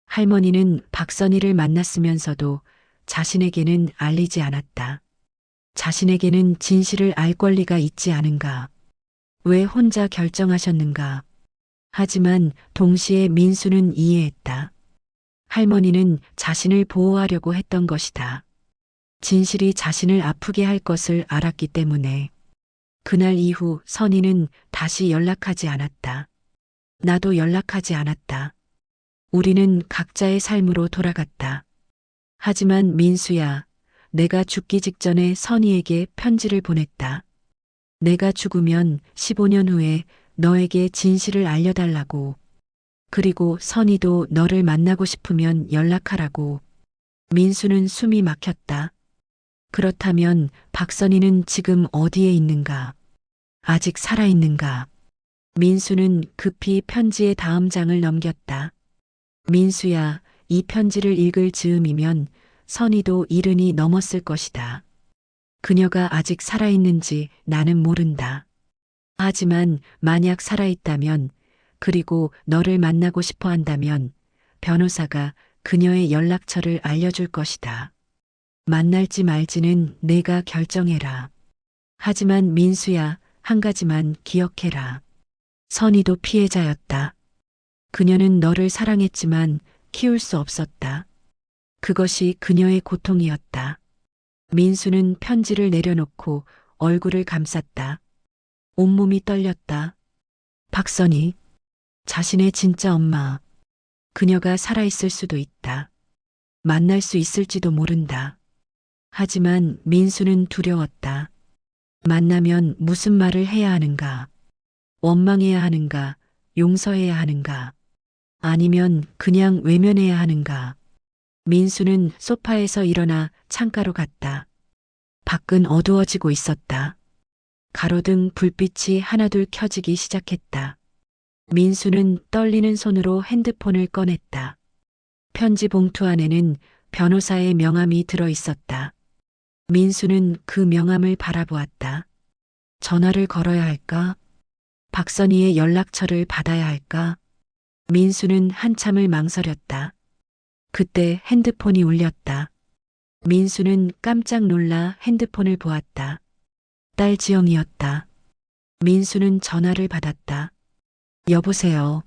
할머니는 박선희를 만났으면서도 자신에게는 알리지 않았다. 자신에게는 진실을 알 권리가 있지 않은가? 왜 혼자 결정하셨는가? 하지만 동시에 민수는 이해했다. 할머니는 자신을 보호하려고 했던 것이다. 진실이 자신을 아프게 할 것을 알았기 때문에. 그날 이후 선희는 다시 연락하지 않았다. 나도 연락하지 않았다. 우리는 각자의 삶으로 돌아갔다. 하지만 민수야, 내가 죽기 직전에 선희에게 편지를 보냈다. 내가 죽으면 15년 후에 너에게 진실을 알려달라고. 그리고 선희도 너를 만나고 싶으면 연락하라고. 민수는 숨이 막혔다. 그렇다면 박선희는 지금 어디에 있는가? 아직 살아있는가? 민수는 급히 편지의 다음 장을 넘겼다. 민수야, 이 편지를 읽을 즈음이면 선희도 70이 넘었을 것이다. 그녀가 아직 살아있는지 나는 모른다. 하지만 만약 살아있다면, 그리고 너를 만나고 싶어 한다면 변호사가 그녀의 연락처를 알려줄 것이다. 만날지 말지는 내가 결정해라. 하지만 민수야, 한 가지만 기억해라. 선희도 피해자였다. 그녀는 너를 사랑했지만 키울 수 없었다. 그것이 그녀의 고통이었다. 민수는 편지를 내려놓고 얼굴을 감쌌다. 온몸이 떨렸다. 박선희, 자신의 진짜 엄마. 그녀가 살아있을 수도 있다. 만날 수 있을지도 모른다. 하지만 민수는 두려웠다. 만나면 무슨 말을 해야 하는가? 원망해야 하는가? 용서해야 하는가? 아니면 그냥 외면해야 하는가? 민수는 소파에서 일어나 창가로 갔다. 밖은 어두워지고 있었다. 가로등 불빛이 하나둘 켜지기 시작했다. 민수는 떨리는 손으로 핸드폰을 꺼냈다. 편지 봉투 안에는 변호사의 명함이 들어 있었다. 민수는 그 명함을 바라보았다. 전화를 걸어야 할까? 박선희의 연락처를 받아야 할까? 민수는 한참을 망설였다. 그때 핸드폰이 울렸다. 민수는 깜짝 놀라 핸드폰을 보았다. 딸 지영이었다. 민수는 전화를 받았다. 여보세요.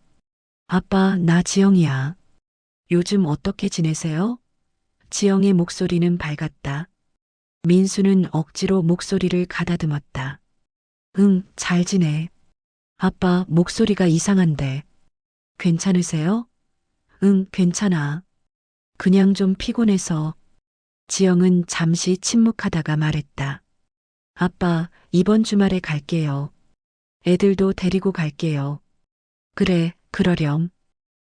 아빠, 나 지영이야. 요즘 어떻게 지내세요? 지영의 목소리는 밝았다. 민수는 억지로 목소리를 가다듬었다. 응, 잘 지내. 아빠, 목소리가 이상한데. 괜찮으세요? 응, 괜찮아. 그냥 좀 피곤해서. 지영은 잠시 침묵하다가 말했다. 아빠, 이번 주말에 갈게요. 애들도 데리고 갈게요. 그래, 그러렴.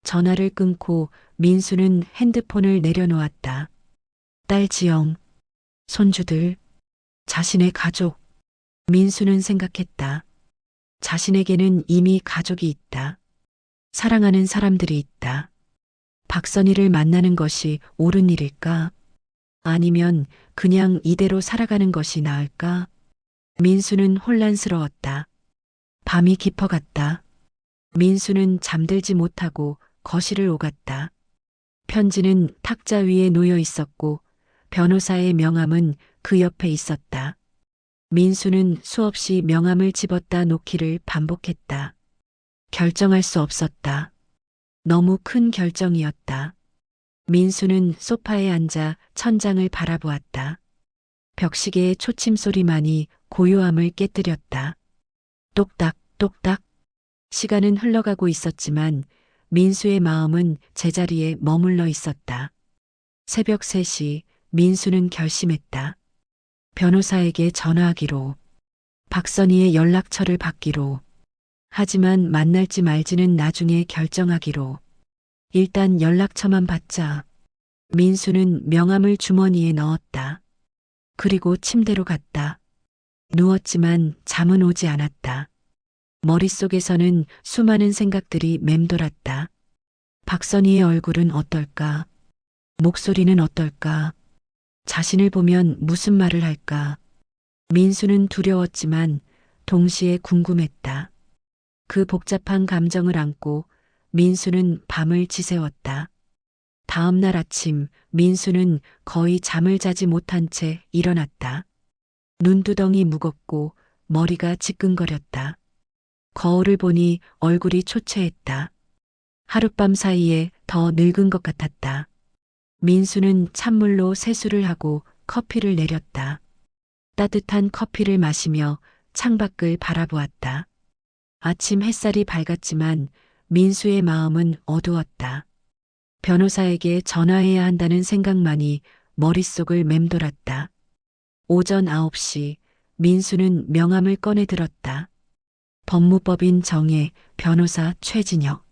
전화를 끊고 민수는 핸드폰을 내려놓았다. 딸 지영, 손주들, 자신의 가족. 민수는 생각했다. 자신에게는 이미 가족이 있다. 사랑하는 사람들이 있다. 박선희를 만나는 것이 옳은 일일까? 아니면 그냥 이대로 살아가는 것이 나을까? 민수는 혼란스러웠다. 밤이 깊어갔다. 민수는 잠들지 못하고 거실을 오갔다. 편지는 탁자 위에 놓여 있었고 변호사의 명함은 그 옆에 있었다. 민수는 수없이 명함을 집었다 놓기를 반복했다. 결정할 수 없었다. 너무 큰 결정이었다. 민수는 소파에 앉아 천장을 바라보았다. 벽시계의 초침 소리만이 고요함을 깨뜨렸다. 똑딱, 똑딱. 시간은 흘러가고 있었지만 민수의 마음은 제자리에 머물러 있었다. 새벽 3시 민수는 결심했다. 변호사에게 전화하기로, 박선희의 연락처를 받기로, 하지만 만날지 말지는 나중에 결정하기로. 일단 연락처만 받자. 민수는 명함을 주머니에 넣었다. 그리고 침대로 갔다. 누웠지만 잠은 오지 않았다. 머릿속에서는 수많은 생각들이 맴돌았다. 박선희의 얼굴은 어떨까? 목소리는 어떨까? 자신을 보면 무슨 말을 할까? 민수는 두려웠지만 동시에 궁금했다. 그 복잡한 감정을 안고 민수는 밤을 지새웠다. 다음 날 아침 민수는 거의 잠을 자지 못한 채 일어났다. 눈두덩이 무겁고 머리가 지끈거렸다. 거울을 보니 얼굴이 초췌했다. 하룻밤 사이에 더 늙은 것 같았다. 민수는 찬물로 세수를 하고 커피를 내렸다. 따뜻한 커피를 마시며 창밖을 바라보았다. 아침 햇살이 밝았지만 민수의 마음은 어두웠다. 변호사에게 전화해야 한다는 생각만이 머릿속을 맴돌았다. 오전 9시 민수는 명함을 꺼내 들었다. 법무법인 정혜, 변호사 최진혁.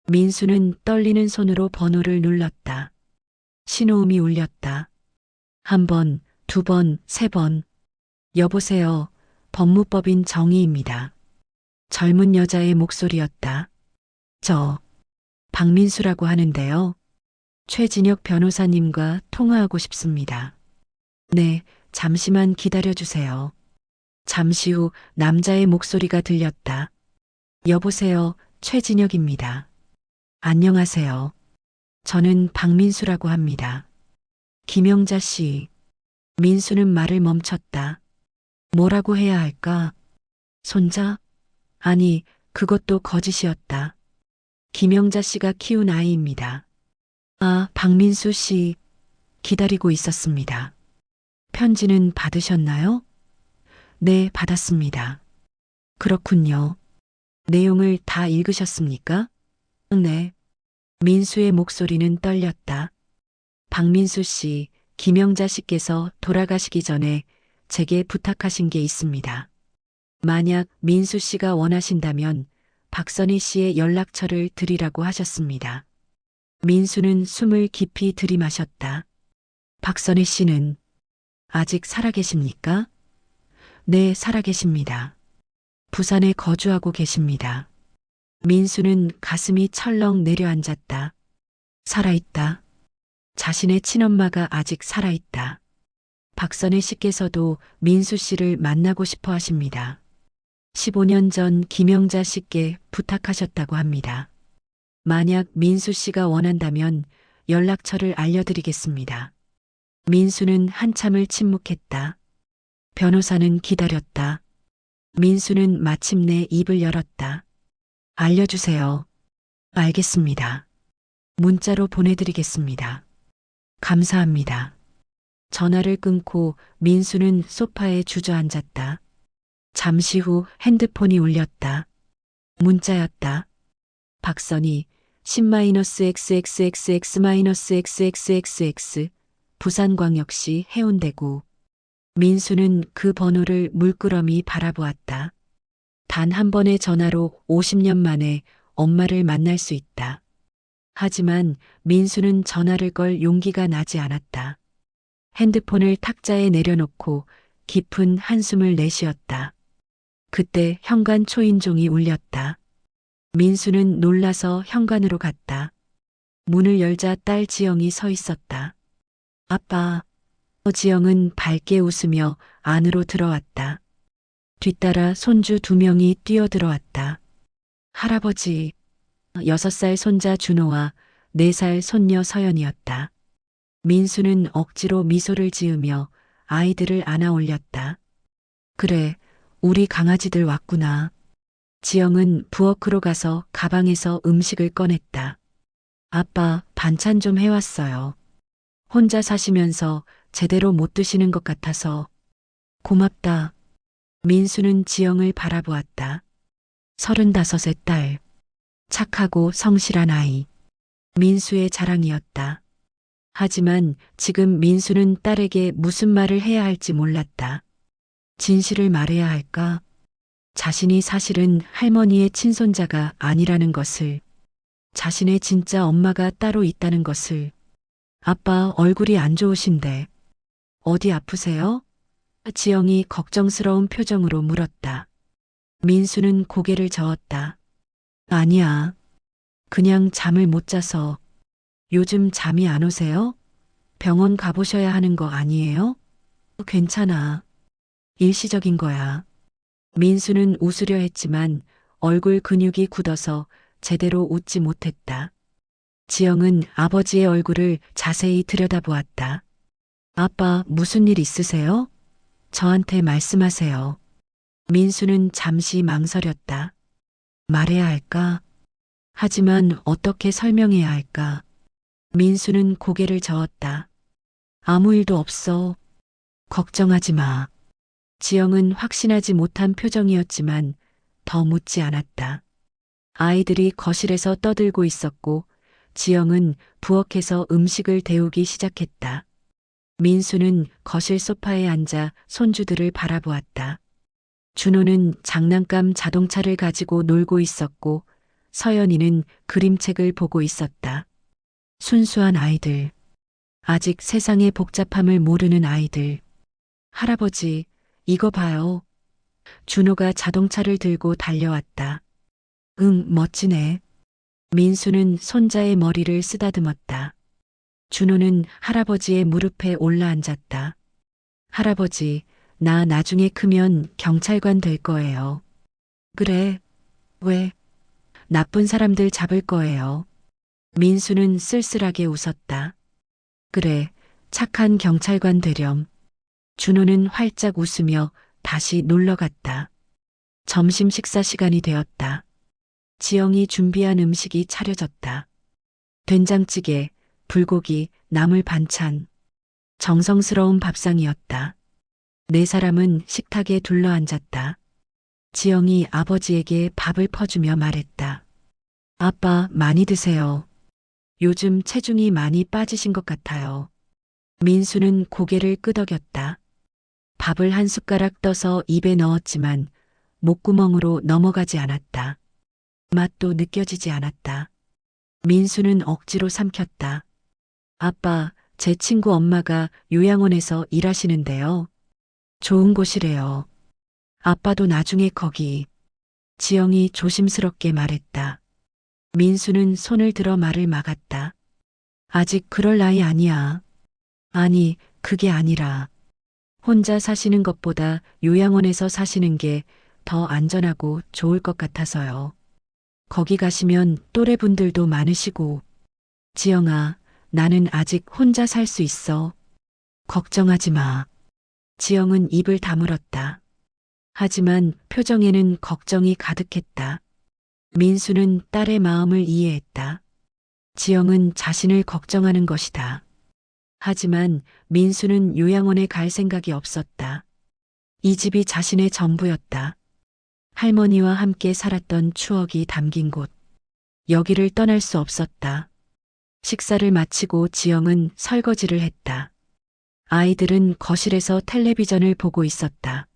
민수는 떨리는 손으로 번호를 눌렀다. 신호음이 울렸다. 1번, 2번, 3번. 여보세요. 법무법인 정희입니다. 젊은 여자의 목소리였다. 저 박민수라고 하는데요. 최진혁 변호사님과 통화하고 싶습니다. 네, 잠시만 기다려주세요. 잠시 후 남자의 목소리가 들렸다. 여보세요, 최진혁입니다. 안녕하세요. 저는 박민수라고 합니다. 김영자 씨. 민수는 말을 멈췄다. 뭐라고 해야 할까? 손자? 아니, 그것도 거짓이었다. 김영자 씨가 키운 아이입니다. 아, 박민수 씨. 기다리고 있었습니다. 편지는 받으셨나요? 네, 받았습니다. 그렇군요. 내용을 다 읽으셨습니까? 네. 민수의 목소리는 떨렸다. 박민수 씨, 김영자 씨께서 돌아가시기 전에 제게 부탁하신 게 있습니다. 만약 민수 씨가 원하신다면 박선희 씨의 연락처를 드리라고 하셨습니다. 민수는 숨을 깊이 들이마셨다. 박선희 씨는 아직 살아계십니까? 네, 살아계십니다. 부산에 거주하고 계십니다. 민수는 가슴이 철렁 내려앉았다. 살아있다. 자신의 친엄마가 아직 살아있다. 박선희 씨께서도 민수 씨를 만나고 싶어 하십니다. 15년 전 김영자 씨께 부탁하셨다고 합니다. 만약 민수 씨가 원한다면 연락처를 알려드리겠습니다. 민수는 한참을 침묵했다. 변호사는 기다렸다. 민수는 마침내 입을 열었다. 알려주세요. 알겠습니다. 문자로 보내드리겠습니다. 감사합니다. 전화를 끊고 민수는 소파에 주저앉았다. 잠시 후 핸드폰이 울렸다. 문자였다. 박선희 10-XXXX-XXXX 부산광역시 해운대구. 민수는 그 번호를 물끄러미 바라보았다. 단 한 번의 전화로 50년 만에 엄마를 만날 수 있다. 하지만 민수는 전화를 걸 용기가 나지 않았다. 핸드폰을 탁자에 내려놓고 깊은 한숨을 내쉬었다. 그때 현관 초인종이 울렸다. 민수는 놀라서 현관으로 갔다. 문을 열자 딸 지영이 서 있었다. 아빠. 지영은 밝게 웃으며 안으로 들어왔다. 뒤따라 손주 2명이 뛰어들어왔다. 할아버지. 6살 손자 준호와 4살 손녀 서연이었다. 민수는 억지로 미소를 지으며 아이들을 안아 올렸다. 그래, 우리 강아지들 왔구나. 지영은 부엌으로 가서 가방에서 음식을 꺼냈다. 아빠, 반찬 좀 해왔어요. 혼자 사시면서 제대로 못 드시는 것 같아서. 고맙다. 민수는 지영을 바라보았다. 35의 딸. 착하고 성실한 아이. 민수의 자랑이었다. 하지만 지금 민수는 딸에게 무슨 말을 해야 할지 몰랐다. 진실을 말해야 할까? 자신이 사실은 할머니의 친손자가 아니라는 것을, 자신의 진짜 엄마가 따로 있다는 것을. 아빠 얼굴이 안 좋으신데 어디 아프세요? 지영이 걱정스러운 표정으로 물었다. 민수는 고개를 저었다. 아니야. 그냥 잠을 못 자서. 요즘 잠이 안 오세요? 병원 가보셔야 하는 거 아니에요? 괜찮아. 일시적인 거야. 민수는 웃으려 했지만 얼굴 근육이 굳어서 제대로 웃지 못했다. 지영은 아버지의 얼굴을 자세히 들여다보았다. 아빠, 무슨 일 있으세요? 저한테 말씀하세요. 민수는 잠시 망설였다. 말해야 할까? 하지만 어떻게 설명해야 할까? 민수는 고개를 저었다. 아무 일도 없어. 걱정하지 마. 지영은 확신하지 못한 표정이었지만 더 묻지 않았다. 아이들이 거실에서 떠들고 있었고 지영은 부엌에서 음식을 데우기 시작했다. 민수는 거실 소파에 앉아 손주들을 바라보았다. 준호는 장난감 자동차를 가지고 놀고 있었고 서연이는 그림책을 보고 있었다. 순수한 아이들. 아직 세상의 복잡함을 모르는 아이들. 할아버지, 이거 봐요. 준호가 자동차를 들고 달려왔다. 응, 멋지네. 민수는 손자의 머리를 쓰다듬었다. 준호는 할아버지의 무릎에 올라앉았다. 할아버지, 나 나중에 크면 경찰관 될 거예요. 그래. 왜? 나쁜 사람들 잡을 거예요. 민수는 쓸쓸하게 웃었다. 그래, 착한 경찰관 되렴. 준호는 활짝 웃으며 다시 놀러 갔다. 점심 식사 시간이 되었다. 지영이 준비한 음식이 차려졌다. 된장찌개, 불고기, 나물 반찬. 정성스러운 밥상이었다. 네 사람은 식탁에 둘러앉았다. 지영이 아버지에게 밥을 퍼주며 말했다. 아빠, 많이 드세요. 요즘 체중이 많이 빠지신 것 같아요. 민수는 고개를 끄덕였다. 밥을 한 숟가락 떠서 입에 넣었지만 목구멍으로 넘어가지 않았다. 맛도 느껴지지 않았다. 민수는 억지로 삼켰다. 아빠, 제 친구 엄마가 요양원에서 일하시는데요. 좋은 곳이래요. 아빠도 나중에 거기. 지영이 조심스럽게 말했다. 민수는 손을 들어 말을 막았다. 아직 그럴 나이 아니야. 아니, 그게 아니라. 혼자 사시는 것보다 요양원에서 사시는 게 더 안전하고 좋을 것 같아서요. 거기 가시면 또래분들도 많으시고. 지영아, 나는 아직 혼자 살 수 있어. 걱정하지 마. 지영은 입을 다물었다. 하지만 표정에는 걱정이 가득했다. 민수는 딸의 마음을 이해했다. 지영은 자신을 걱정하는 것이다. 하지만 민수는 요양원에 갈 생각이 없었다. 이 집이 자신의 전부였다. 할머니와 함께 살았던 추억이 담긴 곳. 여기를 떠날 수 없었다. 식사를 마치고 지영은 설거지를 했다. 아이들은 거실에서 텔레비전을 보고 있었다.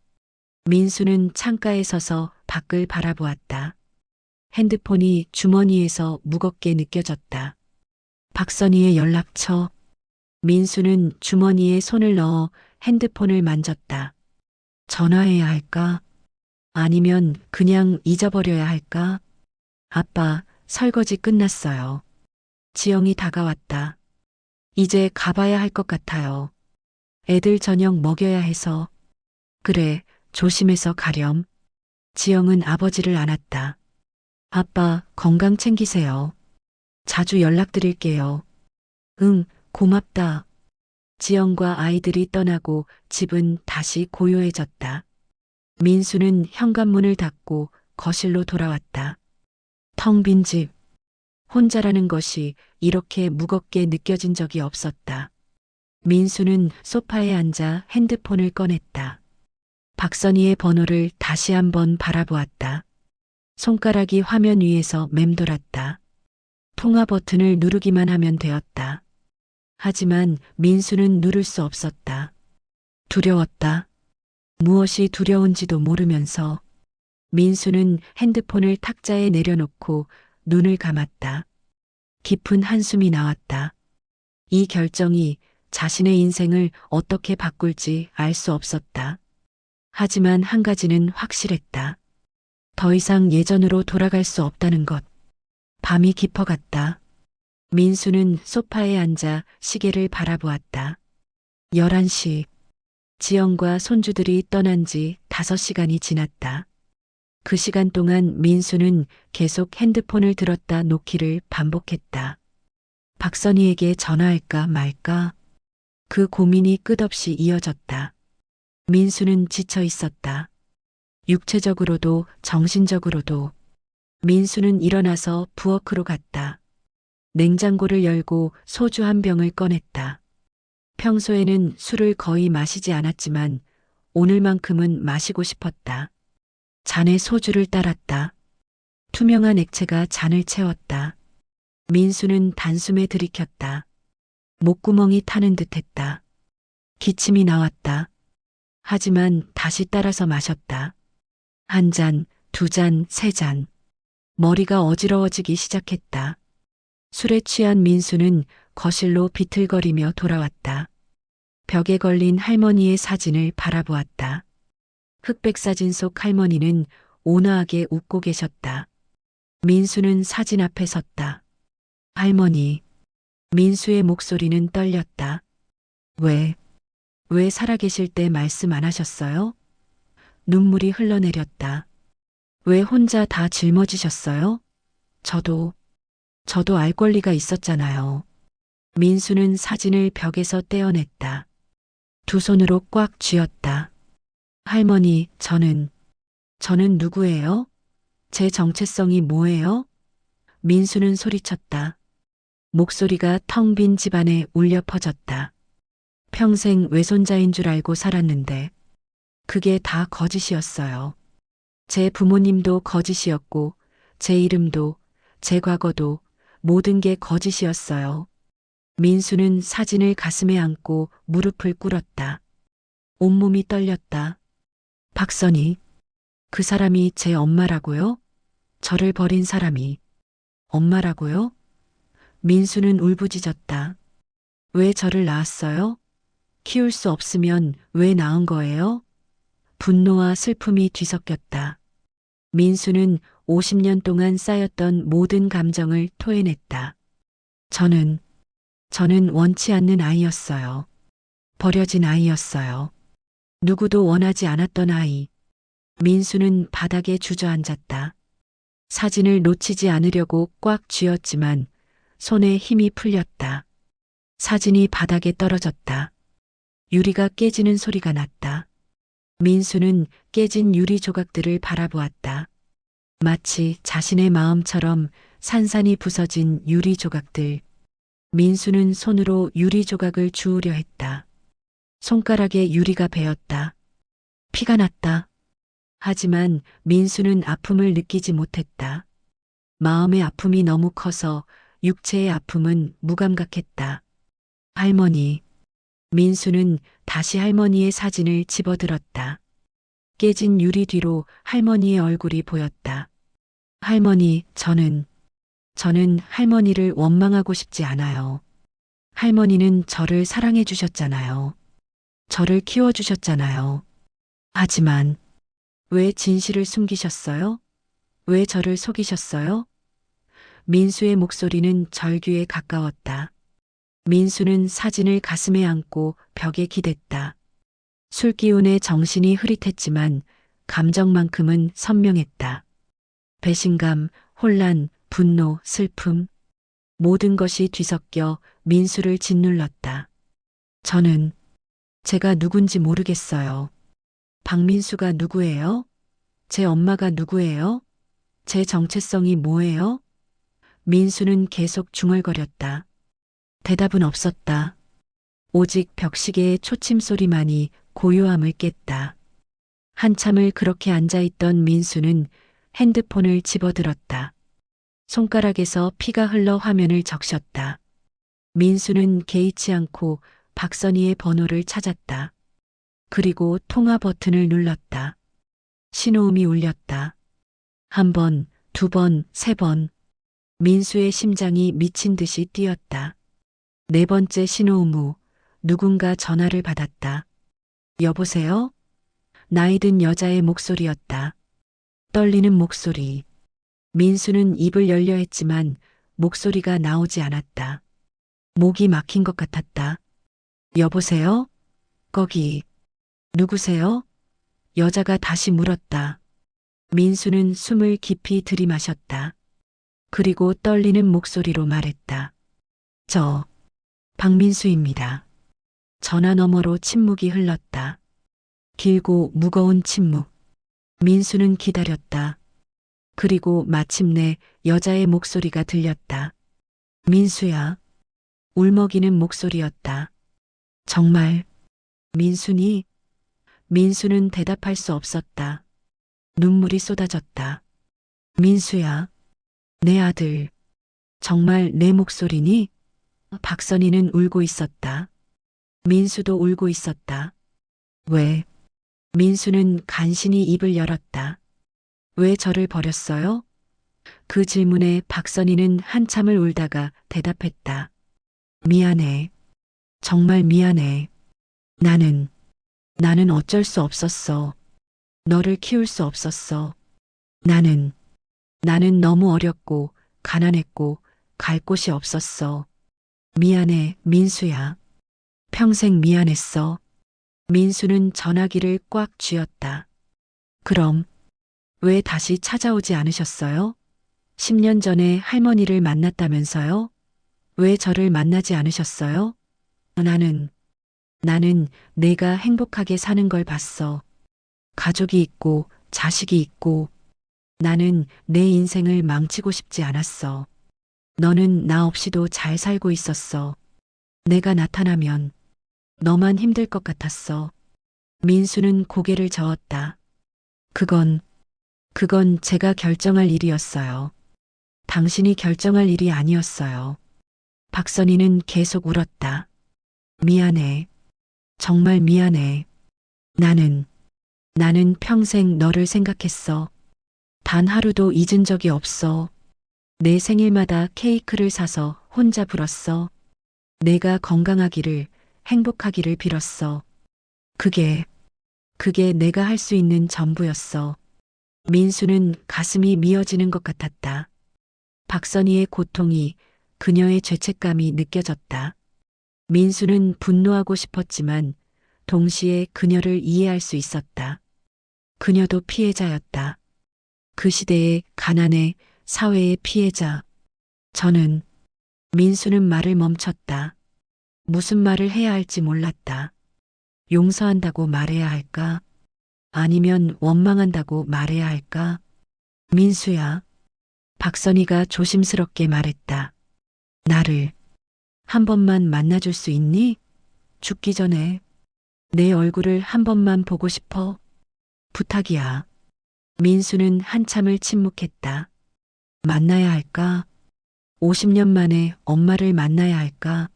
민수는 창가에 서서 밖을 바라보았다. 핸드폰이 주머니에서 무겁게 느껴졌다. 박선희의 연락처. 민수는 주머니에 손을 넣어 핸드폰을 만졌다. 전화해야 할까? 아니면 그냥 잊어버려야 할까? 아빠, 설거지 끝났어요. 지영이 다가왔다. 이제 가봐야 할 것 같아요. 애들 저녁 먹여야 해서. 그래, 조심해서 가렴. 지영은 아버지를 안았다. 아빠, 건강 챙기세요. 자주 연락드릴게요. 응, 고맙다. 지영과 아이들이 떠나고 집은 다시 고요해졌다. 민수는 현관문을 닫고 거실로 돌아왔다. 텅 빈 집. 혼자라는 것이 이렇게 무겁게 느껴진 적이 없었다. 민수는 소파에 앉아 핸드폰을 꺼냈다. 박선희의 번호를 다시 한번 바라보았다. 손가락이 화면 위에서 맴돌았다. 통화 버튼을 누르기만 하면 되었다. 하지만 민수는 누를 수 없었다. 두려웠다. 무엇이 두려운지도 모르면서 민수는 핸드폰을 탁자에 내려놓고 눈을 감았다. 깊은 한숨이 나왔다. 이 결정이 자신의 인생을 어떻게 바꿀지 알 수 없었다. 하지만 한 가지는 확실했다. 더 이상 예전으로 돌아갈 수 없다는 것. 밤이 깊어갔다. 민수는 소파에 앉아 시계를 바라보았다. 11시. 지영과 손주들이 떠난 지 5시간이 지났다. 그 시간 동안 민수는 계속 핸드폰을 들었다 놓기를 반복했다. 박선희에게 전화할까 말까? 그 고민이 끝없이 이어졌다. 민수는 지쳐 있었다. 육체적으로도 정신적으로도. 민수는 일어나서 부엌으로 갔다. 냉장고를 열고 소주 한 병을 꺼냈다. 평소에는 술을 거의 마시지 않았지만 오늘만큼은 마시고 싶었다. 잔에 소주를 따랐다. 투명한 액체가 잔을 채웠다. 민수는 단숨에 들이켰다. 목구멍이 타는 듯했다. 기침이 나왔다. 하지만 다시 따라서 마셨다. 한 잔, 두 잔, 세 잔. 머리가 어지러워지기 시작했다. 술에 취한 민수는 거실로 비틀거리며 돌아왔다. 벽에 걸린 할머니의 사진을 바라보았다. 흑백 사진 속 할머니는 온화하게 웃고 계셨다. 민수는 사진 앞에 섰다. 할머니. 민수의 목소리는 떨렸다. 왜 살아계실 때 말씀 안 하셨어요? 눈물이 흘러내렸다. 왜 혼자 다 짊어지셨어요? 저도 저도 알 권리가 있었잖아요. 민수는 사진을 벽에서 떼어냈다. 두 손으로 꽉 쥐었다. 할머니, 저는 누구예요? 제 정체성이 뭐예요? 민수는 소리쳤다. 목소리가 텅 빈 집안에 울려 퍼졌다. 평생 외손자인 줄 알고 살았는데 그게 다 거짓이었어요. 제 부모님도 거짓이었고 제 이름도 제 과거도 모든 게 거짓이었어요. 민수는 사진을 가슴에 안고 무릎을 꿇었다. 온몸이 떨렸다. 박선희, 그 사람이 제 엄마라고요? 저를 버린 사람이 엄마라고요? 민수는 울부짖었다. 왜 저를 낳았어요? 키울 수 없으면 왜 낳은 거예요? 분노와 슬픔이 뒤섞였다. 민수는 50년 동안 쌓였던 모든 감정을 토해냈다. 저는 원치 않는 아이였어요. 버려진 아이였어요. 누구도 원하지 않았던 아이. 민수는 바닥에 주저앉았다. 사진을 놓치지 않으려고 꽉 쥐었지만 손에 힘이 풀렸다. 사진이 바닥에 떨어졌다. 유리가 깨지는 소리가 났다. 민수는 깨진 유리 조각들을 바라보았다. 마치 자신의 마음처럼 산산이 부서진 유리 조각들. 민수는 손으로 유리 조각을 주우려 했다. 손가락에 유리가 베었다. 피가 났다. 하지만 민수는 아픔을 느끼지 못했다. 마음의 아픔이 너무 커서 육체의 아픔은 무감각했다. 할머니. 민수는 다시 할머니의 사진을 집어들었다. 깨진 유리 뒤로 할머니의 얼굴이 보였다. 할머니, 저는 할머니를 원망하고 싶지 않아요. 할머니는 저를 사랑해 주셨잖아요. 저를 키워주셨잖아요. 하지만 왜 진실을 숨기셨어요? 왜 저를 속이셨어요? 민수의 목소리는 절규에 가까웠다. 민수는 사진을 가슴에 안고 벽에 기댔다. 술 기운에 정신이 흐릿했지만 감정만큼은 선명했다. 배신감, 혼란, 분노, 슬픔. 모든 것이 뒤섞여 민수를 짓눌렀다. 제가 누군지 모르겠어요. 박민수가 누구예요? 제 엄마가 누구예요? 제 정체성이 뭐예요? 민수는 계속 중얼거렸다. 대답은 없었다. 오직 벽시계의 초침 소리만이 고요함을 깼다. 한참을 그렇게 앉아있던 민수는 핸드폰을 집어들었다. 손가락에서 피가 흘러 화면을 적셨다. 민수는 개의치 않고 박선희의 번호를 찾았다. 그리고 통화 버튼을 눌렀다. 신호음이 울렸다. 한 번, 두 번, 세 번. 민수의 심장이 미친 듯이 뛰었다. 네 번째 신호음 후 누군가 전화를 받았다. 여보세요? 나이 든 여자의 목소리였다. 떨리는 목소리. 민수는 입을 열려 했지만 목소리가 나오지 않았다. 목이 막힌 것 같았다. 여보세요? 거기. 누구세요? 여자가 다시 물었다. 민수는 숨을 깊이 들이마셨다. 그리고 떨리는 목소리로 말했다. 저, 박민수입니다. 전화 너머로 침묵이 흘렀다. 길고 무거운 침묵. 민수는 기다렸다. 그리고 마침내 여자의 목소리가 들렸다. 민수야. 울먹이는 목소리였다. 정말, 민수니? 민수는 대답할 수 없었다. 눈물이 쏟아졌다. 민수야. 내 아들. 정말 내 목소리니? 박선희는 울고 있었다. 민수도 울고 있었다. 왜? 민수는 간신히 입을 열었다. 왜 저를 버렸어요? 그 질문에 박선희는 한참을 울다가 대답했다. 미안해. 정말 미안해. 나는 어쩔 수 없었어. 너를 키울 수 없었어. 나는 너무 어렸고 가난했고 갈 곳이 없었어. 미안해, 민수야. 평생 미안했어. 민수는 전화기를 꽉 쥐었다. 그럼 왜 다시 찾아오지 않으셨어요? 10년 전에 할머니를 만났다면서요? 왜 저를 만나지 않으셨어요? 나는 내가 행복하게 사는 걸 봤어. 가족이 있고 자식이 있고 나는 내 인생을 망치고 싶지 않았어. 너는 나 없이도 잘 살고 있었어. 내가 나타나면 너만 힘들 것 같았어. 민수는 고개를 저었다. 그건, 그건 제가 결정할 일이었어요. 당신이 결정할 일이 아니었어요. 박선희는 계속 울었다. 미안해. 정말 미안해. 나는, 나는 평생 너를 생각했어. 단 하루도 잊은 적이 없어. 내 생일마다 케이크를 사서 혼자 불었어. 내가 건강하기를, 행복하기를 빌었어. 그게 내가 할 수 있는 전부였어. 민수는 가슴이 미어지는 것 같았다. 박선희의 고통이, 그녀의 죄책감이 느껴졌다. 민수는 분노하고 싶었지만 동시에 그녀를 이해할 수 있었다. 그녀도 피해자였다. 그 시대의 가난의 사회의 피해자. 저는 민수는 말을 멈췄다. 무슨 말을 해야 할지 몰랐다. 용서한다고 말해야 할까? 아니면 원망한다고 말해야 할까? 민수야. 박선희가 조심스럽게 말했다. 나를 한 번만 만나줄 수 있니? 죽기 전에 내 얼굴을 한 번만 보고 싶어. 부탁이야. 민수는 한참을 침묵했다. 만나야 할까? 50년 만에 엄마를 만나야 할까?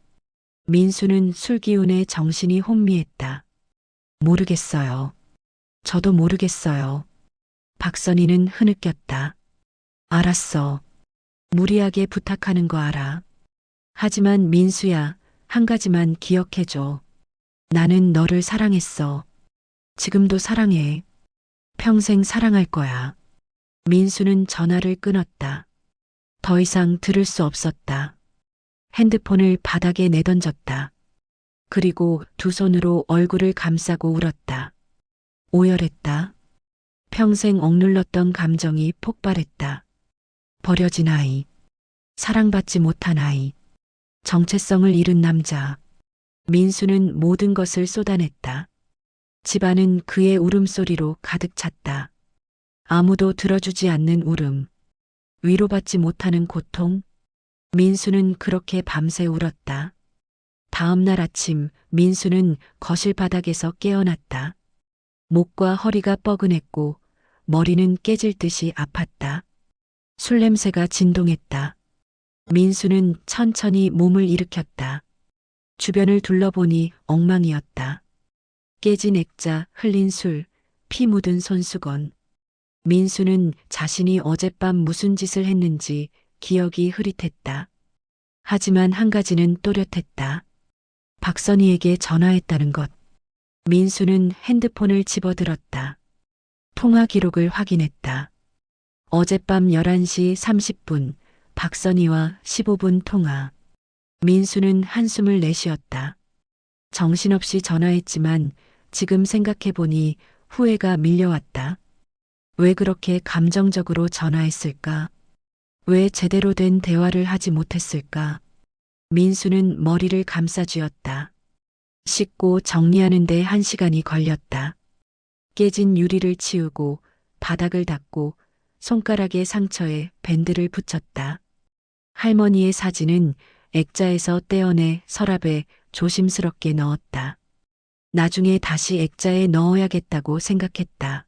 민수는 술 기운에 정신이 혼미했다. 모르겠어요. 저도 모르겠어요. 박선희는 흐느꼈다. 알았어. 무리하게 부탁하는 거 알아. 하지만 민수야, 한 가지만 기억해줘. 나는 너를 사랑했어. 지금도 사랑해. 평생 사랑할 거야. 민수는 전화를 끊었다. 더 이상 들을 수 없었다. 핸드폰을 바닥에 내던졌다. 그리고 두 손으로 얼굴을 감싸고 울었다. 오열했다. 평생 억눌렀던 감정이 폭발했다. 버려진 아이. 사랑받지 못한 아이. 정체성을 잃은 남자. 민수는 모든 것을 쏟아냈다. 집안은 그의 울음소리로 가득 찼다. 아무도 들어주지 않는 울음. 위로받지 못하는 고통. 민수는 그렇게 밤새 울었다. 다음 날 아침 민수는 거실 바닥에서 깨어났다. 목과 허리가 뻐근했고 머리는 깨질 듯이 아팠다. 술 냄새가 진동했다. 민수는 천천히 몸을 일으켰다. 주변을 둘러보니 엉망이었다. 깨진 액자, 흘린 술, 피 묻은 손수건. 민수는 자신이 어젯밤 무슨 짓을 했는지 기억이 흐릿했다. 하지만 한 가지는 또렷했다. 박선희에게 전화했다는 것. 민수는 핸드폰을 집어들었다. 통화 기록을 확인했다. 어젯밤 11시 30분 박선희와 15분 통화. 민수는 한숨을 내쉬었다. 정신없이 전화했지만 지금 생각해보니 후회가 밀려왔다. 왜 그렇게 감정적으로 전화했을까? 왜 제대로 된 대화를 하지 못했을까? 민수는 머리를 감싸쥐었다. 씻고 정리하는 데 1시간이 걸렸다. 깨진 유리를 치우고 바닥을 닦고 손가락의 상처에 밴드를 붙였다. 할머니의 사진은 액자에서 떼어내 서랍에 조심스럽게 넣었다. 나중에 다시 액자에 넣어야겠다고 생각했다.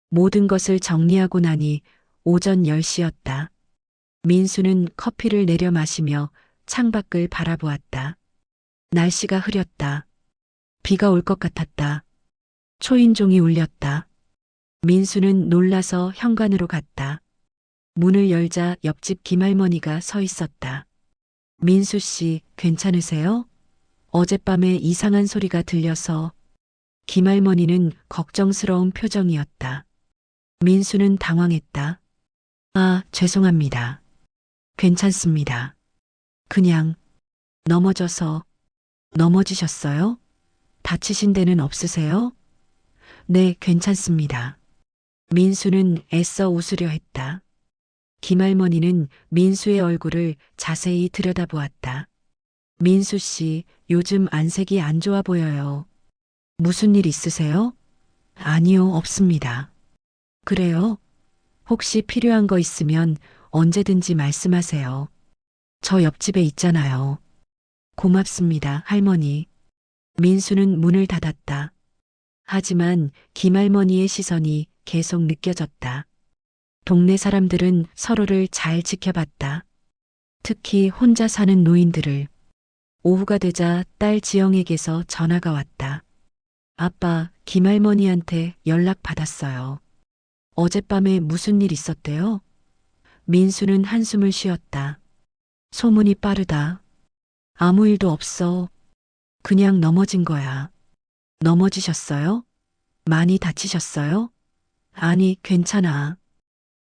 모든 것을 정리하고 나니 오전 10시였다. 민수는 커피를 내려 마시며 창밖을 바라보았다. 날씨가 흐렸다. 비가 올 것 같았다. 초인종이 울렸다. 민수는 놀라서 현관으로 갔다. 문을 열자 옆집 김할머니가 서 있었다. 민수 씨, 괜찮으세요? 어젯밤에 이상한 소리가 들려서. 김할머니는 걱정스러운 표정이었다. 민수는 당황했다. 아, 죄송합니다. 괜찮습니다. 그냥 넘어지셨어요? 다치신 데는 없으세요? 네, 괜찮습니다. 민수는 애써 웃으려 했다. 김할머니는 민수의 얼굴을 자세히 들여다보았다. 민수 씨, 요즘 안색이 안 좋아 보여요. 무슨 일 있으세요? 아니요, 없습니다. 그래요? 혹시 필요한 거 있으면 언제든지 말씀하세요. 저 옆집에 있잖아요. 고맙습니다, 할머니. 민수는 문을 닫았다. 하지만 김할머니의 시선이 계속 느껴졌다. 동네 사람들은 서로를 잘 지켜봤다. 특히 혼자 사는 노인들을. 오후가 되자 딸 지영에게서 전화가 왔다. 아빠, 김할머니한테 연락 받았어요. 어젯밤에 무슨 일 있었대요? 민수는 한숨을 쉬었다. 소문이 빠르다. 아무 일도 없어. 그냥 넘어진 거야. 넘어지셨어요? 많이 다치셨어요? 아니, 괜찮아.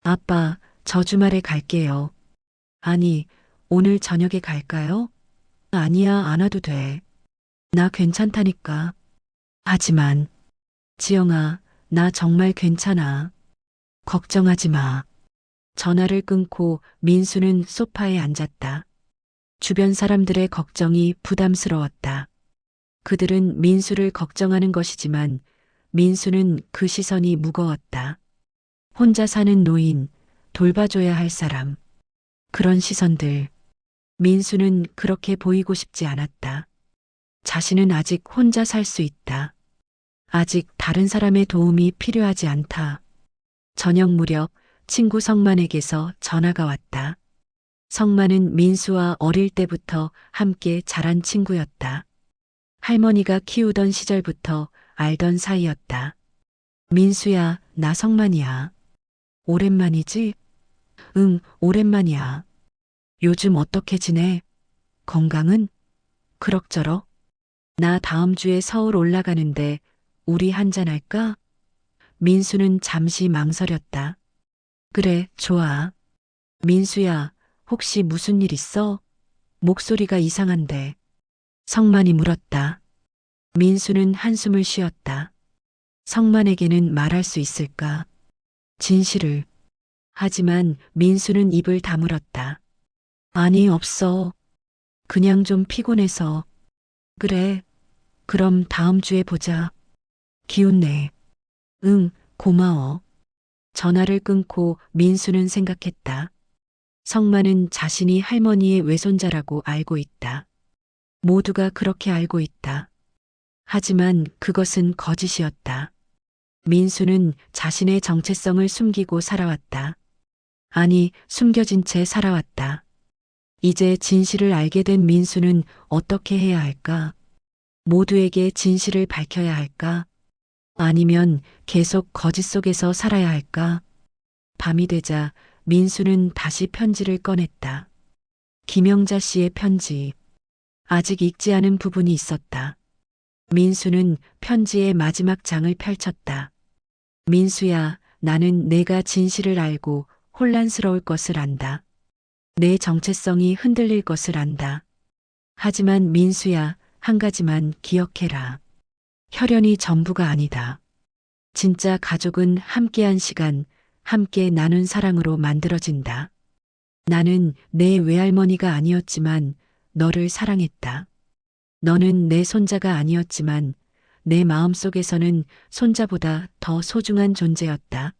아빠, 저 주말에 갈게요. 아니, 오늘 저녁에 갈까요? 아니야, 안 와도 돼. 나 괜찮다니까. 하지만, 지영아, 나 정말 괜찮아. 걱정하지 마. 전화를 끊고 민수는 소파에 앉았다. 주변 사람들의 걱정이 부담스러웠다. 그들은 민수를 걱정하는 것이지만 민수는 그 시선이 무거웠다. 혼자 사는 노인, 돌봐줘야 할 사람. 그런 시선들. 민수는 그렇게 보이고 싶지 않았다. 자신은 아직 혼자 살 수 있다. 아직 다른 사람의 도움이 필요하지 않다. 저녁 무렵 친구 성만에게서 전화가 왔다. 성만은 민수와 어릴 때부터 함께 자란 친구였다. 할머니가 키우던 시절부터 알던 사이였다. 민수야, 나 성만이야. 오랜만이지? 응, 오랜만이야. 요즘 어떻게 지내? 건강은? 그럭저럭? 나 다음 주에 서울 올라가는데 우리 한잔할까? 민수는 잠시 망설였다. 그래, 좋아. 민수야, 혹시 무슨 일 있어? 목소리가 이상한데. 성만이 물었다. 민수는 한숨을 쉬었다. 성만에게는 말할 수 있을까? 진실을. 하지만 민수는 입을 다물었다. 아니, 없어. 그냥 좀 피곤해서. 그래. 그럼 다음 주에 보자. 기운 내. 응, 고마워. 전화를 끊고 민수는 생각했다. 성만은 자신이 할머니의 외손자라고 알고 있다. 모두가 그렇게 알고 있다. 하지만 그것은 거짓이었다. 민수는 자신의 정체성을 숨기고 살아왔다. 아니, 숨겨진 채 살아왔다. 이제 진실을 알게 된 민수는 어떻게 해야 할까? 모두에게 진실을 밝혀야 할까? 아니면 계속 거짓 속에서 살아야 할까? 밤이 되자 민수는 다시 편지를 꺼냈다. 김영자 씨의 편지. 아직 읽지 않은 부분이 있었다. 민수는 편지의 마지막 장을 펼쳤다. 민수야, 나는 내가 진실을 알고 혼란스러울 것을 안다. 내 정체성이 흔들릴 것을 안다. 하지만 민수야, 한 가지만 기억해라. 혈연이 전부가 아니다. 진짜 가족은 함께한 시간, 함께 나눈 사랑으로 만들어진다. 나는 내 외할머니가 아니었지만 너를 사랑했다. 너는 내 손자가 아니었지만 내 마음속에서는 손자보다 더 소중한 존재였다.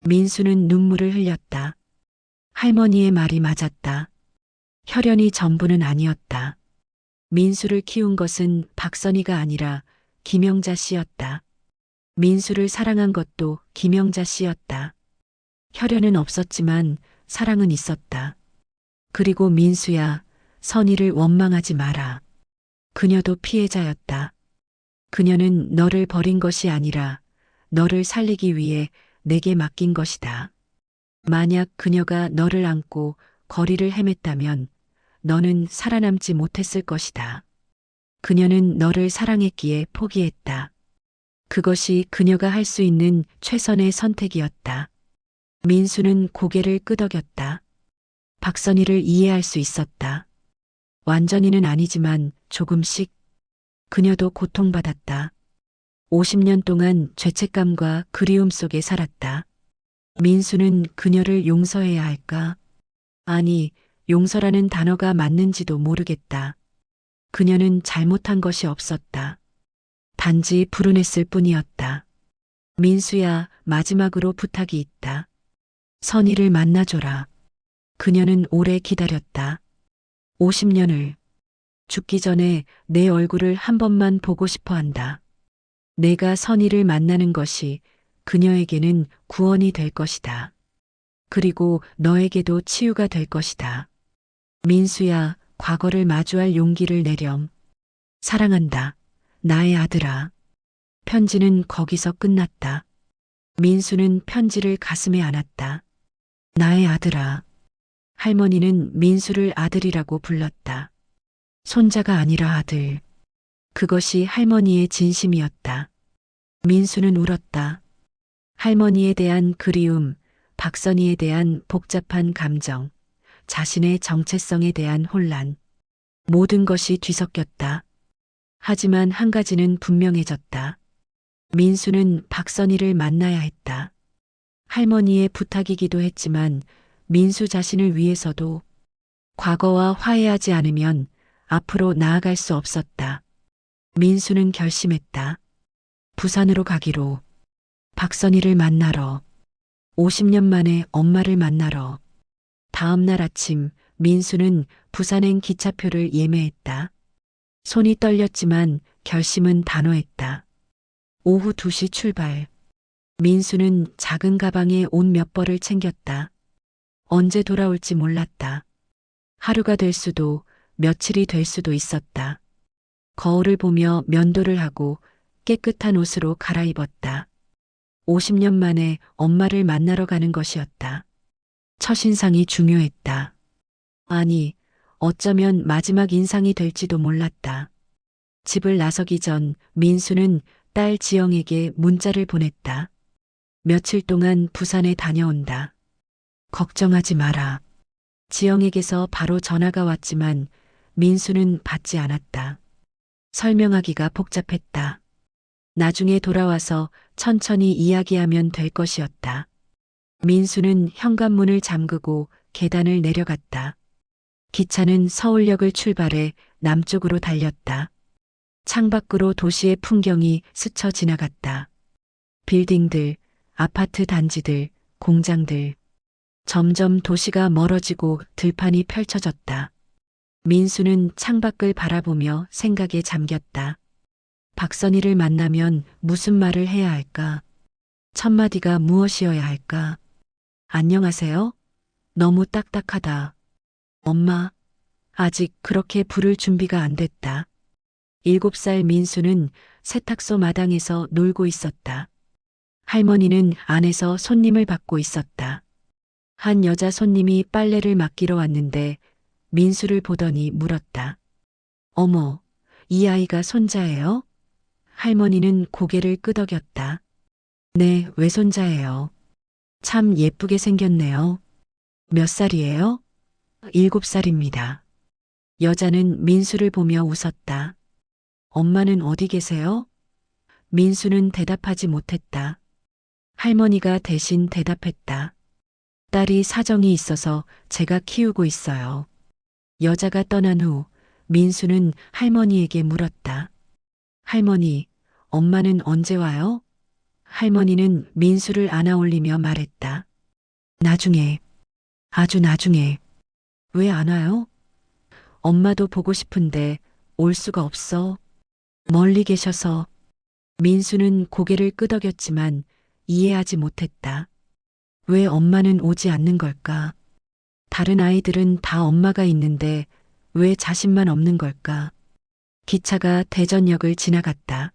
민수는 눈물을 흘렸다. 할머니의 말이 맞았다. 혈연이 전부는 아니었다. 민수를 키운 것은 박선희가 아니라 김영자 씨였다. 민수를 사랑한 것도 김영자 씨였다. 혈연은 없었지만 사랑은 있었다. 그리고 민수야, 선희를 원망하지 마라. 그녀도 피해자였다. 그녀는 너를 버린 것이 아니라 너를 살리기 위해 내게 맡긴 것이다. 만약 그녀가 너를 안고 거리를 헤맸다면 너는 살아남지 못했을 것이다. 그녀는 너를 사랑했기에 포기했다. 그것이 그녀가 할 수 있는 최선의 선택이었다. 민수는 고개를 끄덕였다. 박선희를 이해할 수 있었다. 완전히는 아니지만 조금씩. 그녀도 고통받았다. 50년 동안 죄책감과 그리움 속에 살았다. 민수는 그녀를 용서해야 할까? 아니, 용서라는 단어가 맞는지도 모르겠다. 그녀는 잘못한 것이 없었다. 단지 불운했을 뿐이었다. 민수야, 마지막으로 부탁이 있다. 선희를 만나줘라. 그녀는 오래 기다렸다. 50년을. 죽기 전에 내 얼굴을 한 번만 보고 싶어 한다. 내가 선희를 만나는 것이 그녀에게는 구원이 될 것이다. 그리고 너에게도 치유가 될 것이다. 민수야, 과거를 마주할 용기를 내렴. 사랑한다. 나의 아들아. 편지는 거기서 끝났다. 민수는 편지를 가슴에 안았다. 나의 아들아. 할머니는 민수를 아들이라고 불렀다. 손자가 아니라 아들. 그것이 할머니의 진심이었다. 민수는 울었다. 할머니에 대한 그리움, 박선희에 대한 복잡한 감정, 자신의 정체성에 대한 혼란. 모든 것이 뒤섞였다. 하지만 한 가지는 분명해졌다. 민수는 박선희를 만나야 했다. 할머니의 부탁이기도 했지만 민수 자신을 위해서도. 과거와 화해하지 않으면 앞으로 나아갈 수 없었다. 민수는 결심했다. 부산으로 가기로. 박선희를 만나러. 50년 만에 엄마를 만나러. 다음 날 아침 민수는 부산행 기차표를 예매했다. 손이 떨렸지만 결심은 단호했다. 오후 2시 출발. 민수는 작은 가방에 옷 몇 벌을 챙겼다. 언제 돌아올지 몰랐다. 하루가 될 수도 며칠이 될 수도 있었다. 거울을 보며 면도를 하고 깨끗한 옷으로 갈아입었다. 50년 만에 엄마를 만나러 가는 것이었다. 첫인상이 중요했다. 아니, 어쩌면 마지막 인상이 될지도 몰랐다. 집을 나서기 전 민수는 딸 지영에게 문자를 보냈다. 며칠 동안 부산에 다녀온다. 걱정하지 마라. 지영에게서 바로 전화가 왔지만 민수는 받지 않았다. 설명하기가 복잡했다. 나중에 돌아와서 천천히 이야기하면 될 것이었다. 민수는 현관문을 잠그고 계단을 내려갔다. 기차는 서울역을 출발해 남쪽으로 달렸다. 창밖으로 도시의 풍경이 스쳐 지나갔다. 빌딩들, 아파트 단지들, 공장들. 점점 도시가 멀어지고 들판이 펼쳐졌다. 민수는 창밖을 바라보며 생각에 잠겼다. 박선희를 만나면 무슨 말을 해야 할까? 첫 마디가 무엇이어야 할까? 안녕하세요? 너무 딱딱하다. 엄마, 아직 그렇게 부를 준비가 안 됐다. 7살 민수는 세탁소 마당에서 놀고 있었다. 할머니는 안에서 손님을 받고 있었다. 한 여자 손님이 빨래를 맡기러 왔는데 민수를 보더니 물었다. 어머, 이 아이가 손자예요? 할머니는 고개를 끄덕였다. 네, 외손자예요. 참 예쁘게 생겼네요. 몇 살이에요? 7살입니다. 여자는 민수를 보며 웃었다. 엄마는 어디 계세요? 민수는 대답하지 못했다. 할머니가 대신 대답했다. 딸이 사정이 있어서 제가 키우고 있어요. 여자가 떠난 후 민수는 할머니에게 물었다. 할머니, 엄마는 언제 와요? 할머니는 민수를 안아올리며 말했다. 나중에, 아주 나중에. 왜 안 와요? 엄마도 보고 싶은데 올 수가 없어. 멀리 계셔서. 민수는 고개를 끄덕였지만 이해하지 못했다. 왜 엄마는 오지 않는 걸까? 다른 아이들은 다 엄마가 있는데 왜 자신만 없는 걸까? 기차가 대전역을 지나갔다.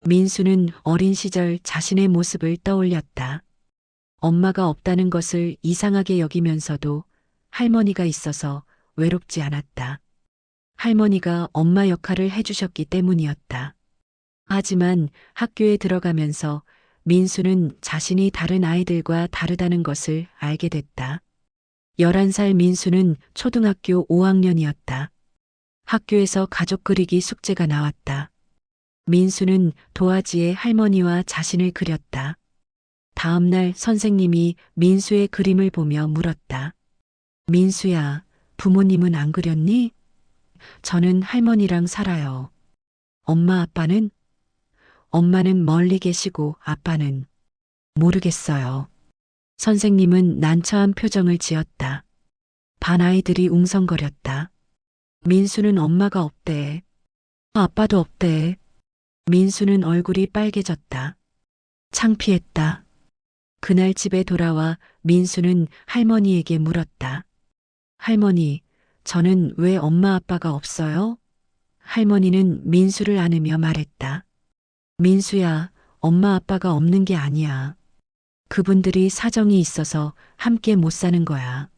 민수는 어린 시절 자신의 모습을 떠올렸다. 엄마가 없다는 것을 이상하게 여기면서도 할머니가 있어서 외롭지 않았다. 할머니가 엄마 역할을 해주셨기 때문이었다. 하지만 학교에 들어가면서 민수는 자신이 다른 아이들과 다르다는 것을 알게 됐다. 11살 민수는 초등학교 5학년이었다. 학교에서 가족 그리기 숙제가 나왔다. 민수는 도화지에 할머니와 자신을 그렸다. 다음 날 선생님이 민수의 그림을 보며 물었다. 민수야, 부모님은 안 그렸니? 저는 할머니랑 살아요. 엄마 아빠는? 엄마는 멀리 계시고 아빠는 모르겠어요. 선생님은 난처한 표정을 지었다. 반 아이들이 웅성거렸다. 민수는 엄마가 없대. 아빠도 없대. 민수는 얼굴이 빨개졌다. 창피했다. 그날 집에 돌아와 민수는 할머니에게 물었다. 할머니, 저는 왜 엄마 아빠가 없어요? 할머니는 민수를 안으며 말했다. 민수야, 엄마 아빠가 없는 게 아니야. 그분들이 사정이 있어서 함께 못 사는 거야.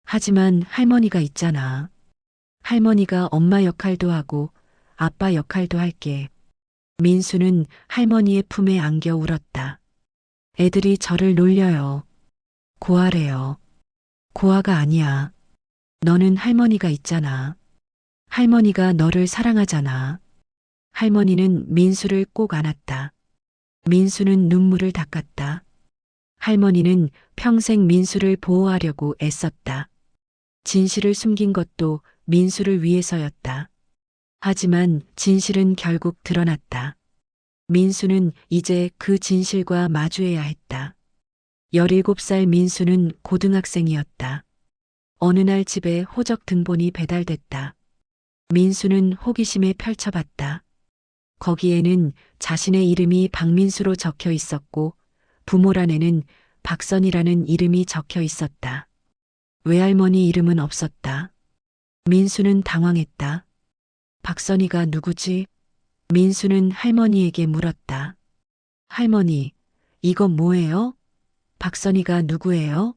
하지만 할머니가 있잖아. 할머니가 엄마 역할도 하고 아빠 역할도 할게. 민수는 할머니의 품에 안겨 울었다. 애들이 저를 놀려요. 고아래요. 고아가 아니야. 너는 할머니가 있잖아. 할머니가 너를 사랑하잖아. 할머니는 민수를 꼭 안았다. 민수는 눈물을 닦았다. 할머니는 평생 민수를 보호하려고 애썼다. 진실을 숨긴 것도 민수를 위해서였다. 하지만 진실은 결국 드러났다. 민수는 이제 그 진실과 마주해야 했다. 17살 민수는 고등학생이었다. 어느 날 집에 호적 등본이 배달됐다. 민수는 호기심에 펼쳐봤다. 거기에는 자신의 이름이 박민수로 적혀 있었고 부모란에는 박선이라는 이름이 적혀 있었다. 외할머니 이름은 없었다. 민수는 당황했다. 박선이가 누구지? 민수는 할머니에게 물었다. 할머니, 이건 뭐예요? 박선이가 누구예요?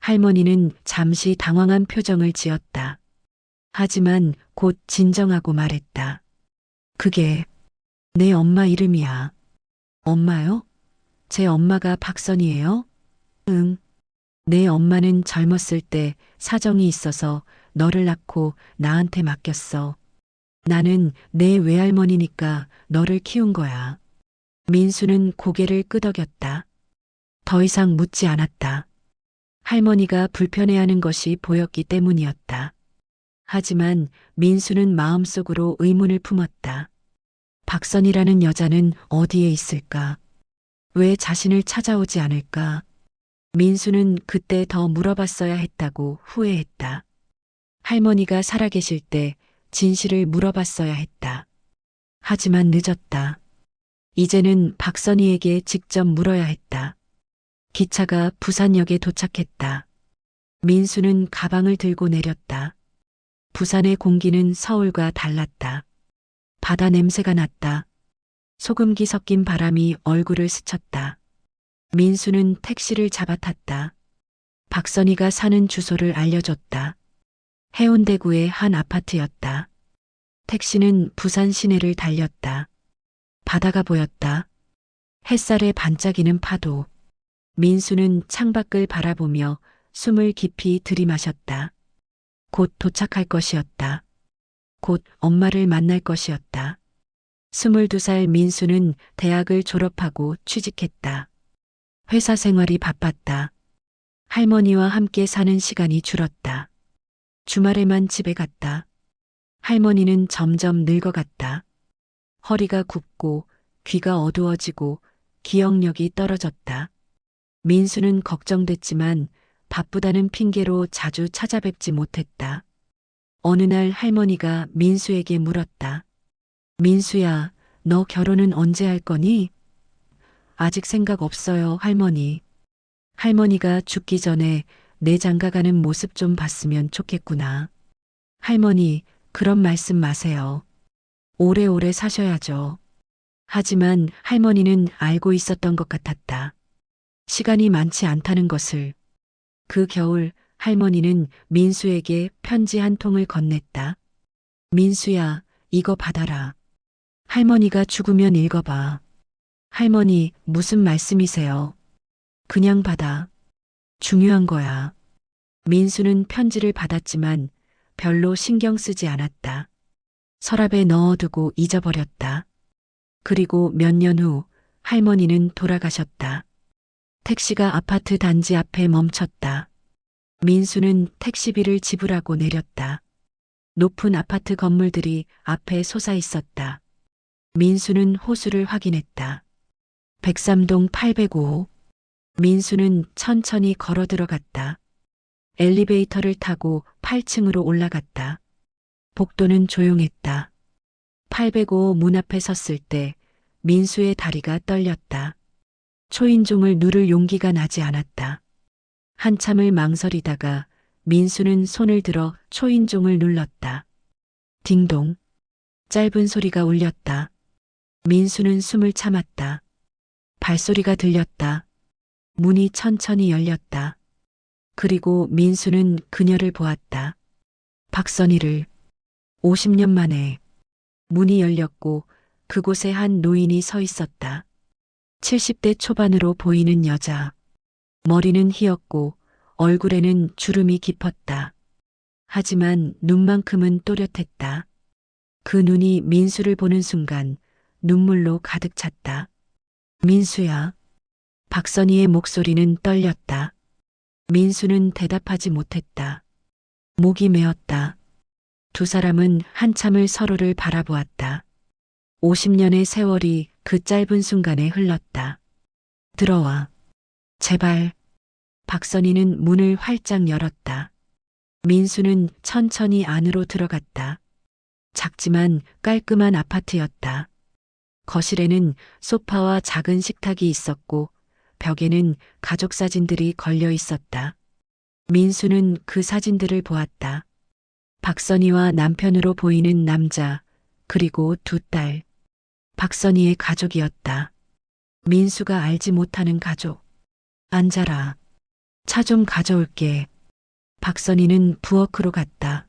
할머니는 잠시 당황한 표정을 지었다. 하지만 곧 진정하고 말했다. 그게 내 엄마 이름이야. 엄마요? 제 엄마가 박선이에요? 응. 내 엄마는 젊었을 때 사정이 있어서 너를 낳고 나한테 맡겼어. 나는 내 외할머니니까 너를 키운 거야. 민수는 고개를 끄덕였다. 더 이상 묻지 않았다. 할머니가 불편해하는 것이 보였기 때문이었다. 하지만 민수는 마음속으로 의문을 품었다. 박선이라는 여자는 어디에 있을까? 왜 자신을 찾아오지 않을까? 민수는 그때 더 물어봤어야 했다고 후회했다. 할머니가 살아계실 때 진실을 물어봤어야 했다. 하지만 늦었다. 이제는 박선희에게 직접 물어야 했다. 기차가 부산역에 도착했다. 민수는 가방을 들고 내렸다. 부산의 공기는 서울과 달랐다. 바다 냄새가 났다. 소금기 섞인 바람이 얼굴을 스쳤다. 민수는 택시를 잡아탔다. 박선희가 사는 주소를 알려줬다. 해운대구의 한 아파트였다. 택시는 부산 시내를 달렸다. 바다가 보였다. 햇살에 반짝이는 파도. 민수는 창밖을 바라보며 숨을 깊이 들이마셨다. 곧 도착할 것이었다. 곧 엄마를 만날 것이었다. 22살 민수는 대학을 졸업하고 취직했다. 회사 생활이 바빴다. 할머니와 함께 사는 시간이 줄었다. 주말에만 집에 갔다. 할머니는 점점 늙어갔다. 허리가 굽고 귀가 어두워지고 기억력이 떨어졌다. 민수는 걱정됐지만 바쁘다는 핑계로 자주 찾아뵙지 못했다. 어느 날 할머니가 민수에게 물었다. 민수야, 너 결혼은 언제 할 거니? 아직 생각 없어요, 할머니. 할머니가 죽기 전에 내 장가가는 모습 좀 봤으면 좋겠구나. 할머니, 그런 말씀 마세요. 오래오래 사셔야죠. 하지만 할머니는 알고 있었던 것 같았다. 시간이 많지 않다는 것을. 그 겨울 할머니는 민수에게 편지 한 통을 건넸다. 민수야, 이거 받아라. 할머니가 죽으면 읽어봐. 할머니, 무슨 말씀이세요? 그냥 받아. 중요한 거야. 민수는 편지를 받았지만 별로 신경 쓰지 않았다. 서랍에 넣어두고 잊어버렸다. 그리고 몇 년 후 할머니는 돌아가셨다. 택시가 아파트 단지 앞에 멈췄다. 민수는 택시비를 지불하고 내렸다. 높은 아파트 건물들이 앞에 솟아 있었다. 민수는 호수를 확인했다. 103동 805호. 민수는 천천히 걸어 들어갔다. 엘리베이터를 타고 8층으로 올라갔다. 복도는 조용했다. 805호 문 앞에 섰을 때 민수의 다리가 떨렸다. 초인종을 누를 용기가 나지 않았다. 한참을 망설이다가 민수는 손을 들어 초인종을 눌렀다. 딩동. 짧은 소리가 울렸다. 민수는 숨을 참았다. 발소리가 들렸다. 문이 천천히 열렸다. 그리고 민수는 그녀를 보았다. 박선희를. 50년 만에. 문이 열렸고 그곳에 한 노인이 서 있었다. 70대 초반으로 보이는 여자. 머리는 희었고 얼굴에는 주름이 깊었다. 하지만 눈만큼은 또렷했다. 그 눈이 민수를 보는 순간 눈물로 가득 찼다. 민수야. 박선희의 목소리는 떨렸다. 민수는 대답하지 못했다. 목이 메었다. 두 사람은 한참을 서로를 바라보았다. 50년의 세월이 그 짧은 순간에 흘렀다. 들어와. 제발. 박선희는 문을 활짝 열었다. 민수는 천천히 안으로 들어갔다. 작지만 깔끔한 아파트였다. 거실에는 소파와 작은 식탁이 있었고 벽에는 가족 사진들이 걸려 있었다. 민수는 그 사진들을 보았다. 박선희와 남편으로 보이는 남자, 그리고 두 딸. 박선희의 가족이었다. 민수가 알지 못하는 가족. 앉아라. 차 좀 가져올게. 박선희는 부엌으로 갔다.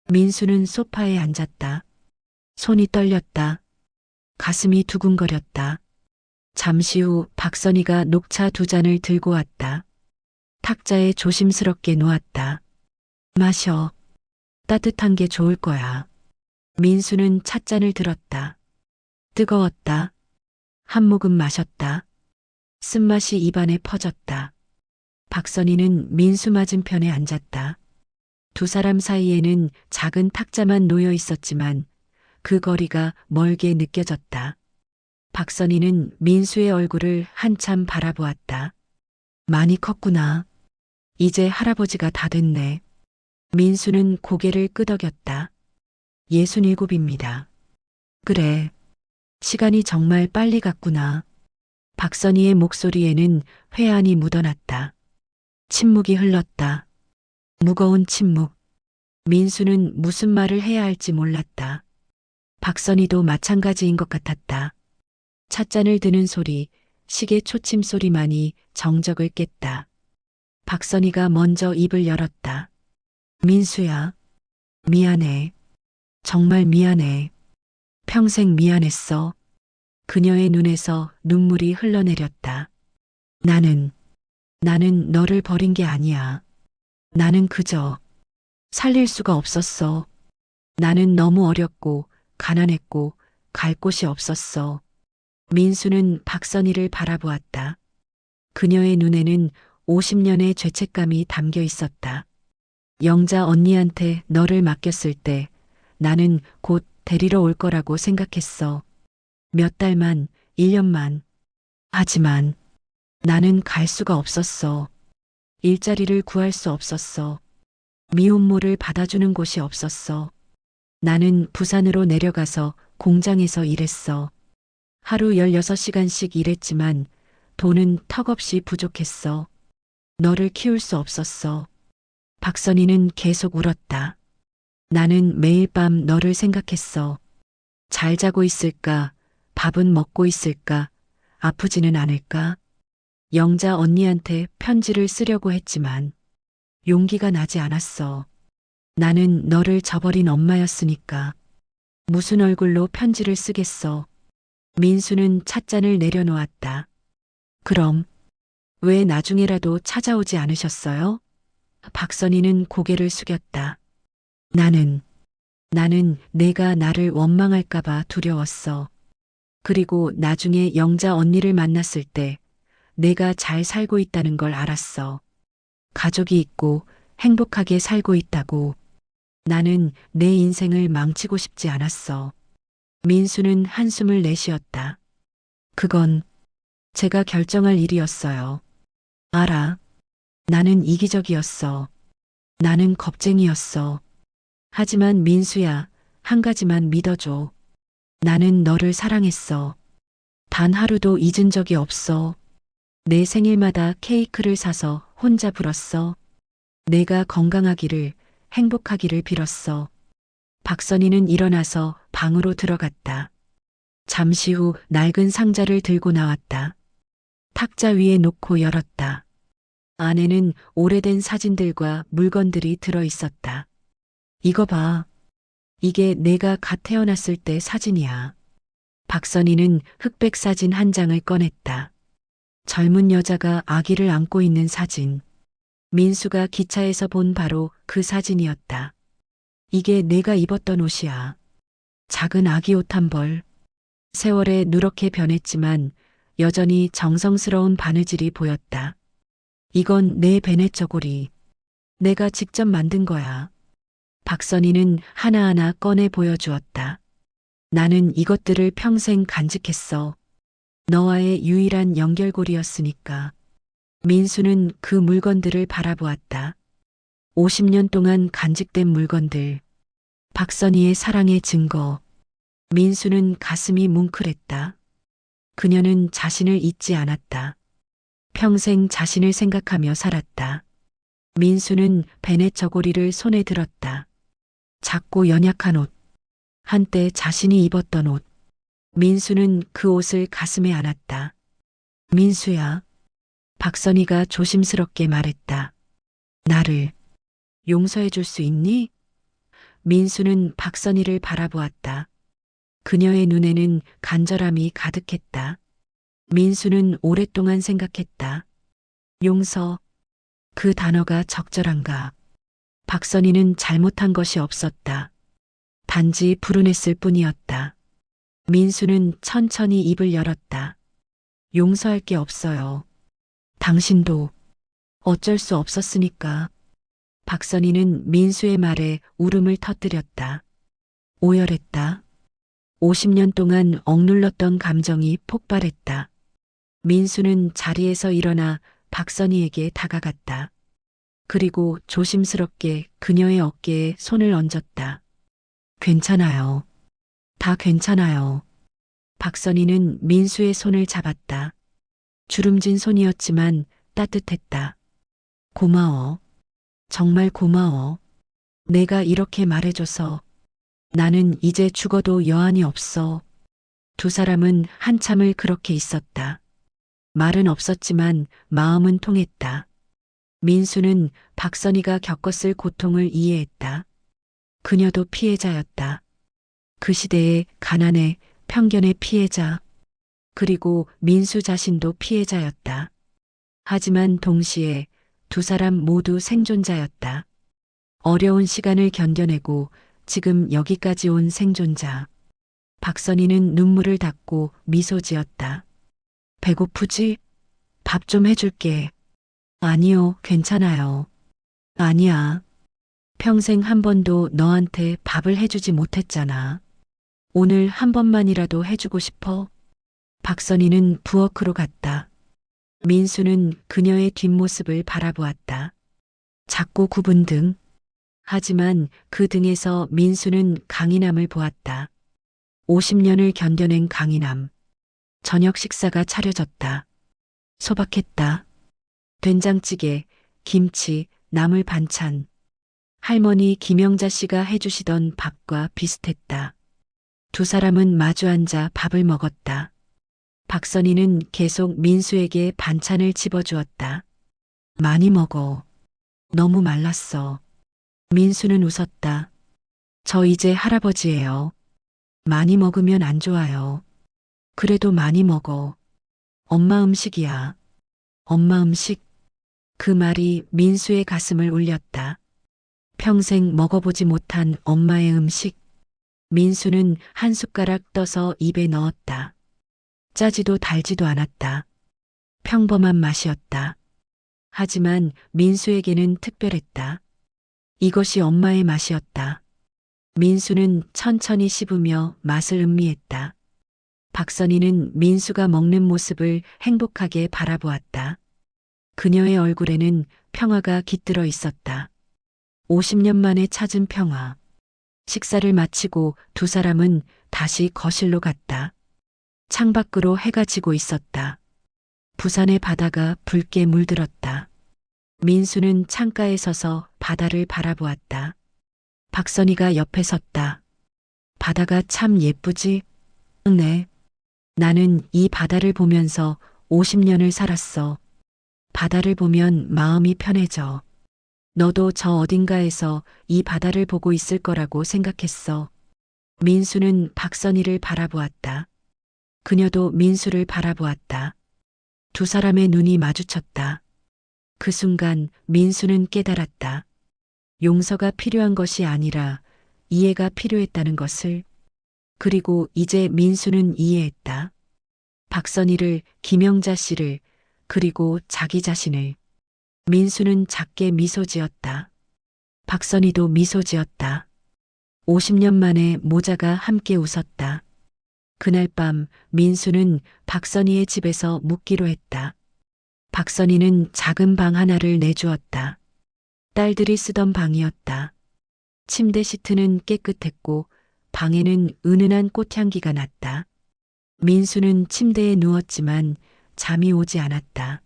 민수는 소파에 앉았다. 손이 떨렸다. 가슴이 두근거렸다. 잠시 후 박선희가 녹차 두 잔을 들고 왔다. 탁자에 조심스럽게 놓았다. 마셔. 따뜻한 게 좋을 거야. 민수는 찻잔을 들었다. 뜨거웠다. 한 모금 마셨다. 쓴맛이 입안에 퍼졌다. 박선희는 민수 맞은편에 앉았다. 두 사람 사이에는 작은 탁자만 놓여 있었지만 그 거리가 멀게 느껴졌다. 박선희는 민수의 얼굴을 한참 바라보았다. 많이 컸구나. 이제 할아버지가 다 됐네. 민수는 고개를 끄덕였다. 67입니다. 그래. 시간이 정말 빨리 갔구나. 박선희의 목소리에는 회한이 묻어났다. 침묵이 흘렀다. 무거운 침묵. 민수는 무슨 말을 해야 할지 몰랐다. 박선희도 마찬가지인 것 같았다. 찻잔을 드는 소리, 시계 초침 소리만이 정적을 깼다. 박선희가 먼저 입을 열었다. 민수야. 미안해. 정말 미안해. 평생 미안했어. 그녀의 눈에서 눈물이 흘러내렸다. 나는 너를 버린 게 아니야. 나는 그저 살릴 수가 없었어. 나는 너무 어렸고 가난했고 갈 곳이 없었어. 민수는 박선희를 바라보았다. 그녀의 눈에는 50년의 죄책감이 담겨 있었다. 영자 언니한테 너를 맡겼을 때 나는 곧 데리러 올 거라고 생각했어. 몇 달만, 1년만. 하지만 나는 갈 수가 없었어. 일자리를 구할 수 없었어. 미혼모를 받아주는 곳이 없었어. 나는 부산으로 내려가서 공장에서 일했어. 하루 16시간씩 일했지만 돈은 턱없이 부족했어. 너를 키울 수 없었어. 박선희는 계속 울었다. 나는 매일 밤 너를 생각했어. 잘 자고 있을까? 밥은 먹고 있을까? 아프지는 않을까? 영자 언니한테 편지를 쓰려고 했지만 용기가 나지 않았어. 나는 너를 저버린 엄마였으니까. 무슨 얼굴로 편지를 쓰겠어. 민수는 찻잔을 내려놓았다. 그럼 왜 나중에라도 찾아오지 않으셨어요? 박선희는 고개를 숙였다. 나는 내가 나를 원망할까봐 두려웠어. 그리고 나중에 영자 언니를 만났을 때 내가 잘 살고 있다는 걸 알았어. 가족이 있고 행복하게 살고 있다고. 나는 내 인생을 망치고 싶지 않았어. 민수는 한숨을 내쉬었다. 그건 제가 결정할 일이었어요. 알아. 나는 이기적이었어. 나는 겁쟁이였어. 하지만 민수야, 한 가지만 믿어줘. 나는 너를 사랑했어. 단 하루도 잊은 적이 없어. 내 생일마다 케이크를 사서 혼자 불었어. 내가 건강하기를, 행복하기를 빌었어. 박선희는 일어나서 방으로 들어갔다. 잠시 후 낡은 상자를 들고 나왔다. 탁자 위에 놓고 열었다. 안에는 오래된 사진들과 물건들이 들어 있었다. 이거 봐. 이게 내가 갓 태어났을 때 사진이야. 박선희는 흑백 사진 한 장을 꺼냈다. 젊은 여자가 아기를 안고 있는 사진. 민수가 기차에서 본 바로 그 사진이었다. 이게 내가 입었던 옷이야. 작은 아기 옷 한 벌. 세월에 누렇게 변했지만 여전히 정성스러운 바느질이 보였다. 이건 내 베네 저고리. 내가 직접 만든 거야. 박선희는 하나하나 꺼내 보여주었다. 나는 이것들을 평생 간직했어. 너와의 유일한 연결고리였으니까. 민수는 그 물건들을 바라보았다. 50년 동안 간직된 물건들. 박선희의 사랑의 증거. 민수는 가슴이 뭉클했다. 그녀는 자신을 잊지 않았다. 평생 자신을 생각하며 살았다. 민수는 베넷 저고리를 손에 들었다. 작고 연약한 옷. 한때 자신이 입었던 옷. 민수는 그 옷을 가슴에 안았다. 민수야. 박선희가 조심스럽게 말했다. 나를 용서해 줄 수 있니? 민수는 박선희를 바라보았다. 그녀의 눈에는 간절함이 가득했다. 민수는 오랫동안 생각했다. 용서. 그 단어가 적절한가? 박선희는 잘못한 것이 없었다. 단지 불운했을 뿐이었다. 민수는 천천히 입을 열었다. 용서할 게 없어요. 당신도 어쩔 수 없었으니까. 박선희는 민수의 말에 울음을 터뜨렸다. 오열했다. 50년 동안 억눌렀던 감정이 폭발했다. 민수는 자리에서 일어나 박선희에게 다가갔다. 그리고 조심스럽게 그녀의 어깨에 손을 얹었다. 괜찮아요. 다 괜찮아요. 박선희는 민수의 손을 잡았다. 주름진 손이었지만 따뜻했다. 고마워. 정말 고마워. 내가 이렇게 말해줘서. 나는 이제 죽어도 여한이 없어. 두 사람은 한참을 그렇게 있었다. 말은 없었지만 마음은 통했다. 민수는 박선희가 겪었을 고통을 이해했다. 그녀도 피해자였다. 그 시대의 가난의 편견의 피해자. 그리고 민수 자신도 피해자였다. 하지만 동시에 두 사람 모두 생존자였다. 어려운 시간을 견뎌내고 지금 여기까지 온 생존자. 박선희는 눈물을 닦고 미소 지었다. 배고프지? 밥 좀 해줄게. 아니요, 괜찮아요. 아니야. 평생 한 번도 너한테 밥을 해주지 못했잖아. 오늘 한 번만이라도 해주고 싶어? 박선희는 부엌으로 갔다. 민수는 그녀의 뒷모습을 바라보았다. 작고 굽은 등. 하지만 그 등에서 민수는 강인함을 보았다. 50년을 견뎌낸 강인함. 저녁 식사가 차려졌다. 소박했다. 된장찌개, 김치, 나물 반찬. 할머니 김영자 씨가 해주시던 밥과 비슷했다. 두 사람은 마주 앉아 밥을 먹었다. 박선희는 계속 민수에게 반찬을 집어주었다. 많이 먹어. 너무 말랐어. 민수는 웃었다. 저 이제 할아버지예요. 많이 먹으면 안 좋아요. 그래도 많이 먹어. 엄마 음식이야. 엄마 음식. 그 말이 민수의 가슴을 울렸다. 평생 먹어보지 못한 엄마의 음식. 민수는 한 숟가락 떠서 입에 넣었다. 짜지도 달지도 않았다. 평범한 맛이었다. 하지만 민수에게는 특별했다. 이것이 엄마의 맛이었다. 민수는 천천히 씹으며 맛을 음미했다. 박선희는 민수가 먹는 모습을 행복하게 바라보았다. 그녀의 얼굴에는 평화가 깃들어 있었다. 50년 만에 찾은 평화. 식사를 마치고 두 사람은 다시 거실로 갔다. 창밖으로 해가 지고 있었다. 부산의 바다가 붉게 물들었다. 민수는 창가에 서서 바다를 바라보았다. 박선희가 옆에 섰다. 바다가 참 예쁘지? 네. 나는 이 바다를 보면서 50년을 살았어. 바다를 보면 마음이 편해져. 너도 저 어딘가에서 이 바다를 보고 있을 거라고 생각했어. 민수는 박선희를 바라보았다. 그녀도 민수를 바라보았다. 두 사람의 눈이 마주쳤다. 그 순간 민수는 깨달았다. 용서가 필요한 것이 아니라 이해가 필요했다는 것을. 그리고 이제 민수는 이해했다. 박선희를, 김영자 씨를, 그리고 자기 자신을. 민수는 작게 미소 지었다. 박선희도 미소 지었다. 50년 만에 모자가 함께 웃었다. 그날 밤 민수는 박선희의 집에서 묵기로 했다. 박선희는 작은 방 하나를 내주었다. 딸들이 쓰던 방이었다. 침대 시트는 깨끗했고 방에는 은은한 꽃향기가 났다. 민수는 침대에 누웠지만 잠이 오지 않았다.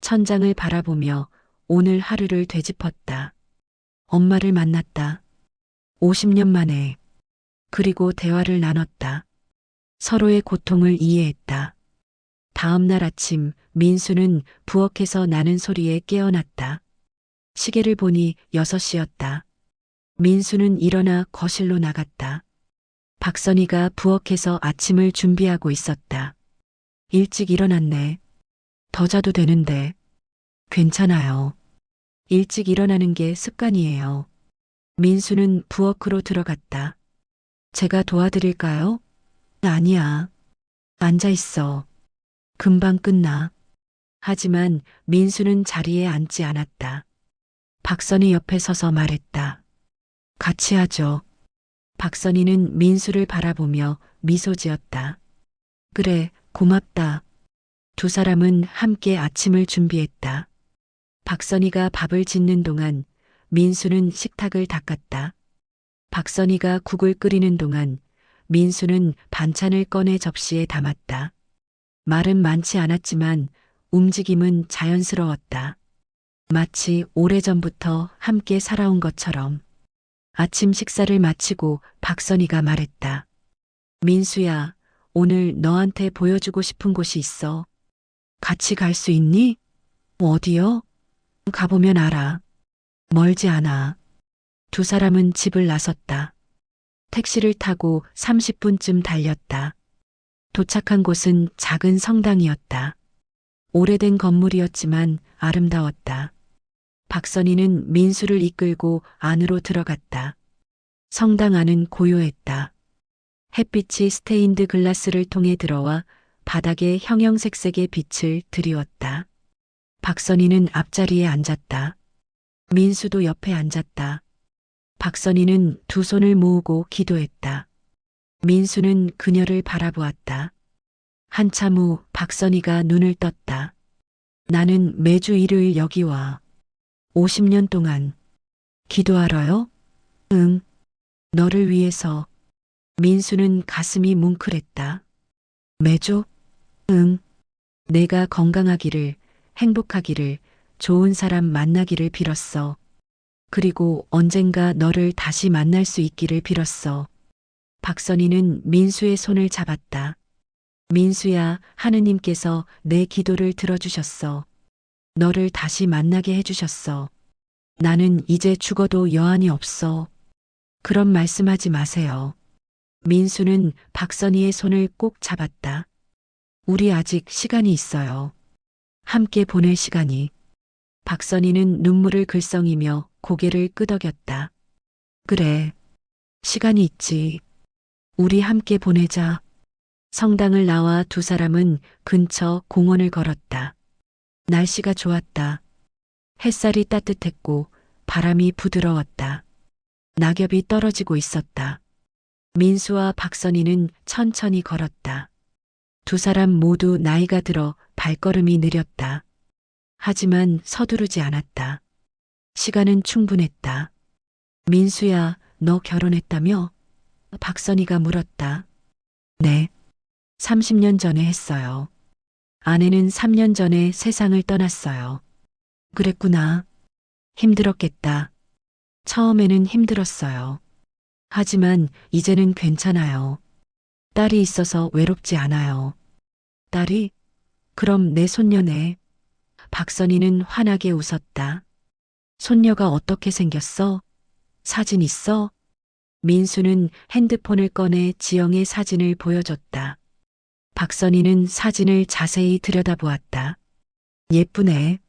천장을 바라보며 오늘 하루를 되짚었다. 엄마를 만났다. 50년 만에. 그리고 대화를 나눴다. 서로의 고통을 이해했다. 다음 날 아침 민수는 부엌에서 나는 소리에 깨어났다. 시계를 보니 6시였다. 민수는 일어나 거실로 나갔다. 박선희가 부엌에서 아침을 준비하고 있었다. 일찍 일어났네. 더 자도 되는데. 괜찮아요. 일찍 일어나는 게 습관이에요. 민수는 부엌으로 들어갔다. 제가 도와드릴까요? 아니야. 앉아 있어. 금방 끝나. 하지만 민수는 자리에 앉지 않았다. 박선희 옆에 서서 말했다. 같이 하죠. 박선희는 민수를 바라보며 미소 지었다. 그래, 고맙다. 두 사람은 함께 아침을 준비했다. 박선희가 밥을 짓는 동안 민수는 식탁을 닦았다. 박선희가 국을 끓이는 동안 민수는 반찬을 꺼내 접시에 담았다. 말은 많지 않았지만 움직임은 자연스러웠다. 마치 오래전부터 함께 살아온 것처럼. 아침 식사를 마치고 박선희가 말했다. 민수야, 오늘 너한테 보여주고 싶은 곳이 있어. 같이 갈 수 있니? 어디요? 가보면 알아. 멀지 않아. 두 사람은 집을 나섰다. 택시를 타고 30분쯤 달렸다. 도착한 곳은 작은 성당이었다. 오래된 건물이었지만 아름다웠다. 박선희는 민수를 이끌고 안으로 들어갔다. 성당 안은 고요했다. 햇빛이 스테인드 글라스를 통해 들어와 바닥에 형형색색의 빛을 드리웠다. 박선희는 앞자리에 앉았다. 민수도 옆에 앉았다. 박선희는 두 손을 모으고 기도했다. 민수는 그녀를 바라보았다. 한참 후 박선희가 눈을 떴다. 나는 매주 일요일 여기 와. 50년 동안. 기도하러요? 응. 너를 위해서. 민수는 가슴이 뭉클했다. 매주? 응. 내가 건강하기를, 행복하기를, 좋은 사람 만나기를 빌었어. 그리고 언젠가 너를 다시 만날 수 있기를 빌었어. 박선희는 민수의 손을 잡았다. 민수야, 하느님께서 내 기도를 들어주셨어. 너를 다시 만나게 해주셨어. 나는 이제 죽어도 여한이 없어. 그런 말씀하지 마세요. 민수는 박선희의 손을 꼭 잡았다. 우리 아직 시간이 있어요. 함께 보낼 시간이. 박선희는 눈물을 글썽이며 고개를 끄덕였다. 그래. 시간이 있지. 우리 함께 보내자. 성당을 나와 두 사람은 근처 공원을 걸었다. 날씨가 좋았다. 햇살이 따뜻했고 바람이 부드러웠다. 낙엽이 떨어지고 있었다. 민수와 박선희는 천천히 걸었다. 두 사람 모두 나이가 들어 발걸음이 느렸다. 하지만 서두르지 않았다. 시간은 충분했다. 민수야, 너 결혼했다며? 박선희가 물었다. 네. 30년 전에 했어요. 아내는 3년 전에 세상을 떠났어요. 그랬구나. 힘들었겠다. 처음에는 힘들었어요. 하지만 이제는 괜찮아요. 딸이 있어서 외롭지 않아요. 딸이? 그럼 내 손녀네. 박선희는 환하게 웃었다. 손녀가 어떻게 생겼어? 사진 있어? 민수는 핸드폰을 꺼내 지영의 사진을 보여줬다. 박선희는 사진을 자세히 들여다보았다. 예쁘네.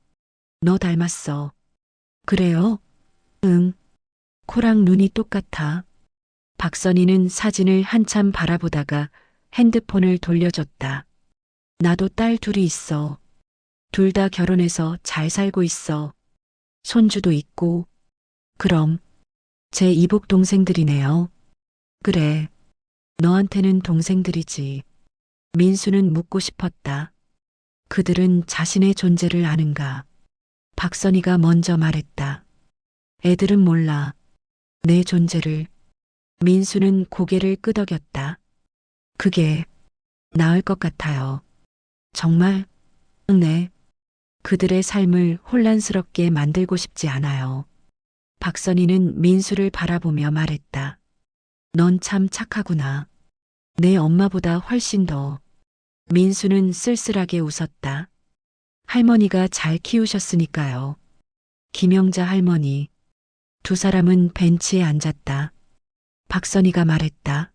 너 닮았어. 그래요? 응. 코랑 눈이 똑같아. 박선희는 사진을 한참 바라보다가 핸드폰을 돌려줬다. 나도 딸 둘이 있어. 둘 다 결혼해서 잘 살고 있어. 손주도 있고. 그럼 제 이복 동생들이네요. 그래. 너한테는 동생들이지. 민수는 묻고 싶었다. 그들은 자신의 존재를 아는가? 박선희가 먼저 말했다. 애들은 몰라. 내 존재를. 민수는 고개를 끄덕였다. 그게 나을 것 같아요. 정말? 네. 그들의 삶을 혼란스럽게 만들고 싶지 않아요. 박선희는 민수를 바라보며 말했다. 넌 참 착하구나. 내 엄마보다 훨씬 더. 민수는 쓸쓸하게 웃었다. 할머니가 잘 키우셨으니까요. 김영자 할머니. 두 사람은 벤치에 앉았다. 박선희가 말했다.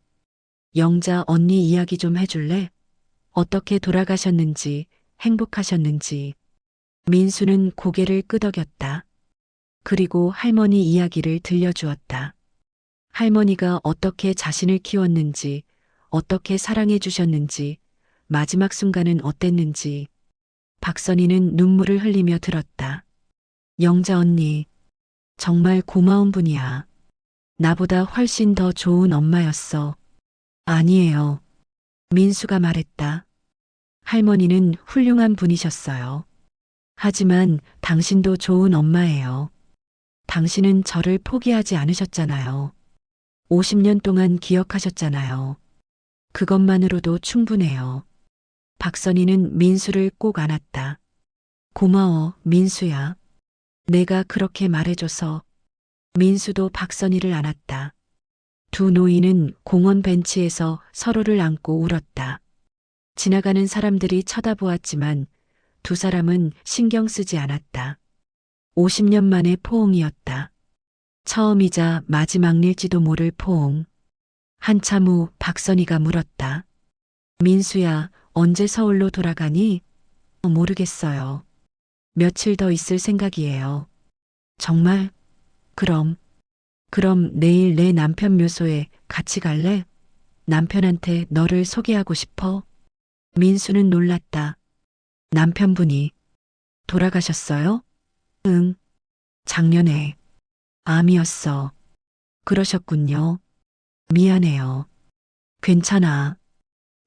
영자 언니 이야기 좀 해줄래? 어떻게 돌아가셨는지, 행복하셨는지. 민수는 고개를 끄덕였다. 그리고 할머니 이야기를 들려주었다. 할머니가 어떻게 자신을 키웠는지, 어떻게 사랑해 주셨는지, 마지막 순간은 어땠는지. 박선희는 눈물을 흘리며 들었다. 영자 언니, 정말 고마운 분이야. 나보다 훨씬 더 좋은 엄마였어. 아니에요. 민수가 말했다. 할머니는 훌륭한 분이셨어요. 하지만 당신도 좋은 엄마예요. 당신은 저를 포기하지 않으셨잖아요. 50년 동안 기억하셨잖아요. 그것만으로도 충분해요. 박선희는 민수를 꼭 안았다. 고마워, 민수야. 내가 그렇게 말해줘서. 민수도 박선희를 안았다. 두 노인은 공원 벤치에서 서로를 안고 울었다. 지나가는 사람들이 쳐다보았지만 두 사람은 신경 쓰지 않았다. 50년 만의 포옹이었다. 처음이자 마지막일지도 모를 포옹. 한참 후 박선희가 물었다. 민수야, 언제 서울로 돌아가니? 모르겠어요. 며칠 더 있을 생각이에요. 정말? 그럼 내일 내 남편 묘소에 같이 갈래? 남편한테 너를 소개하고 싶어? 민수는 놀랐다. 남편분이 돌아가셨어요? 응. 작년에 암이었어. 그러셨군요. 미안해요. 괜찮아.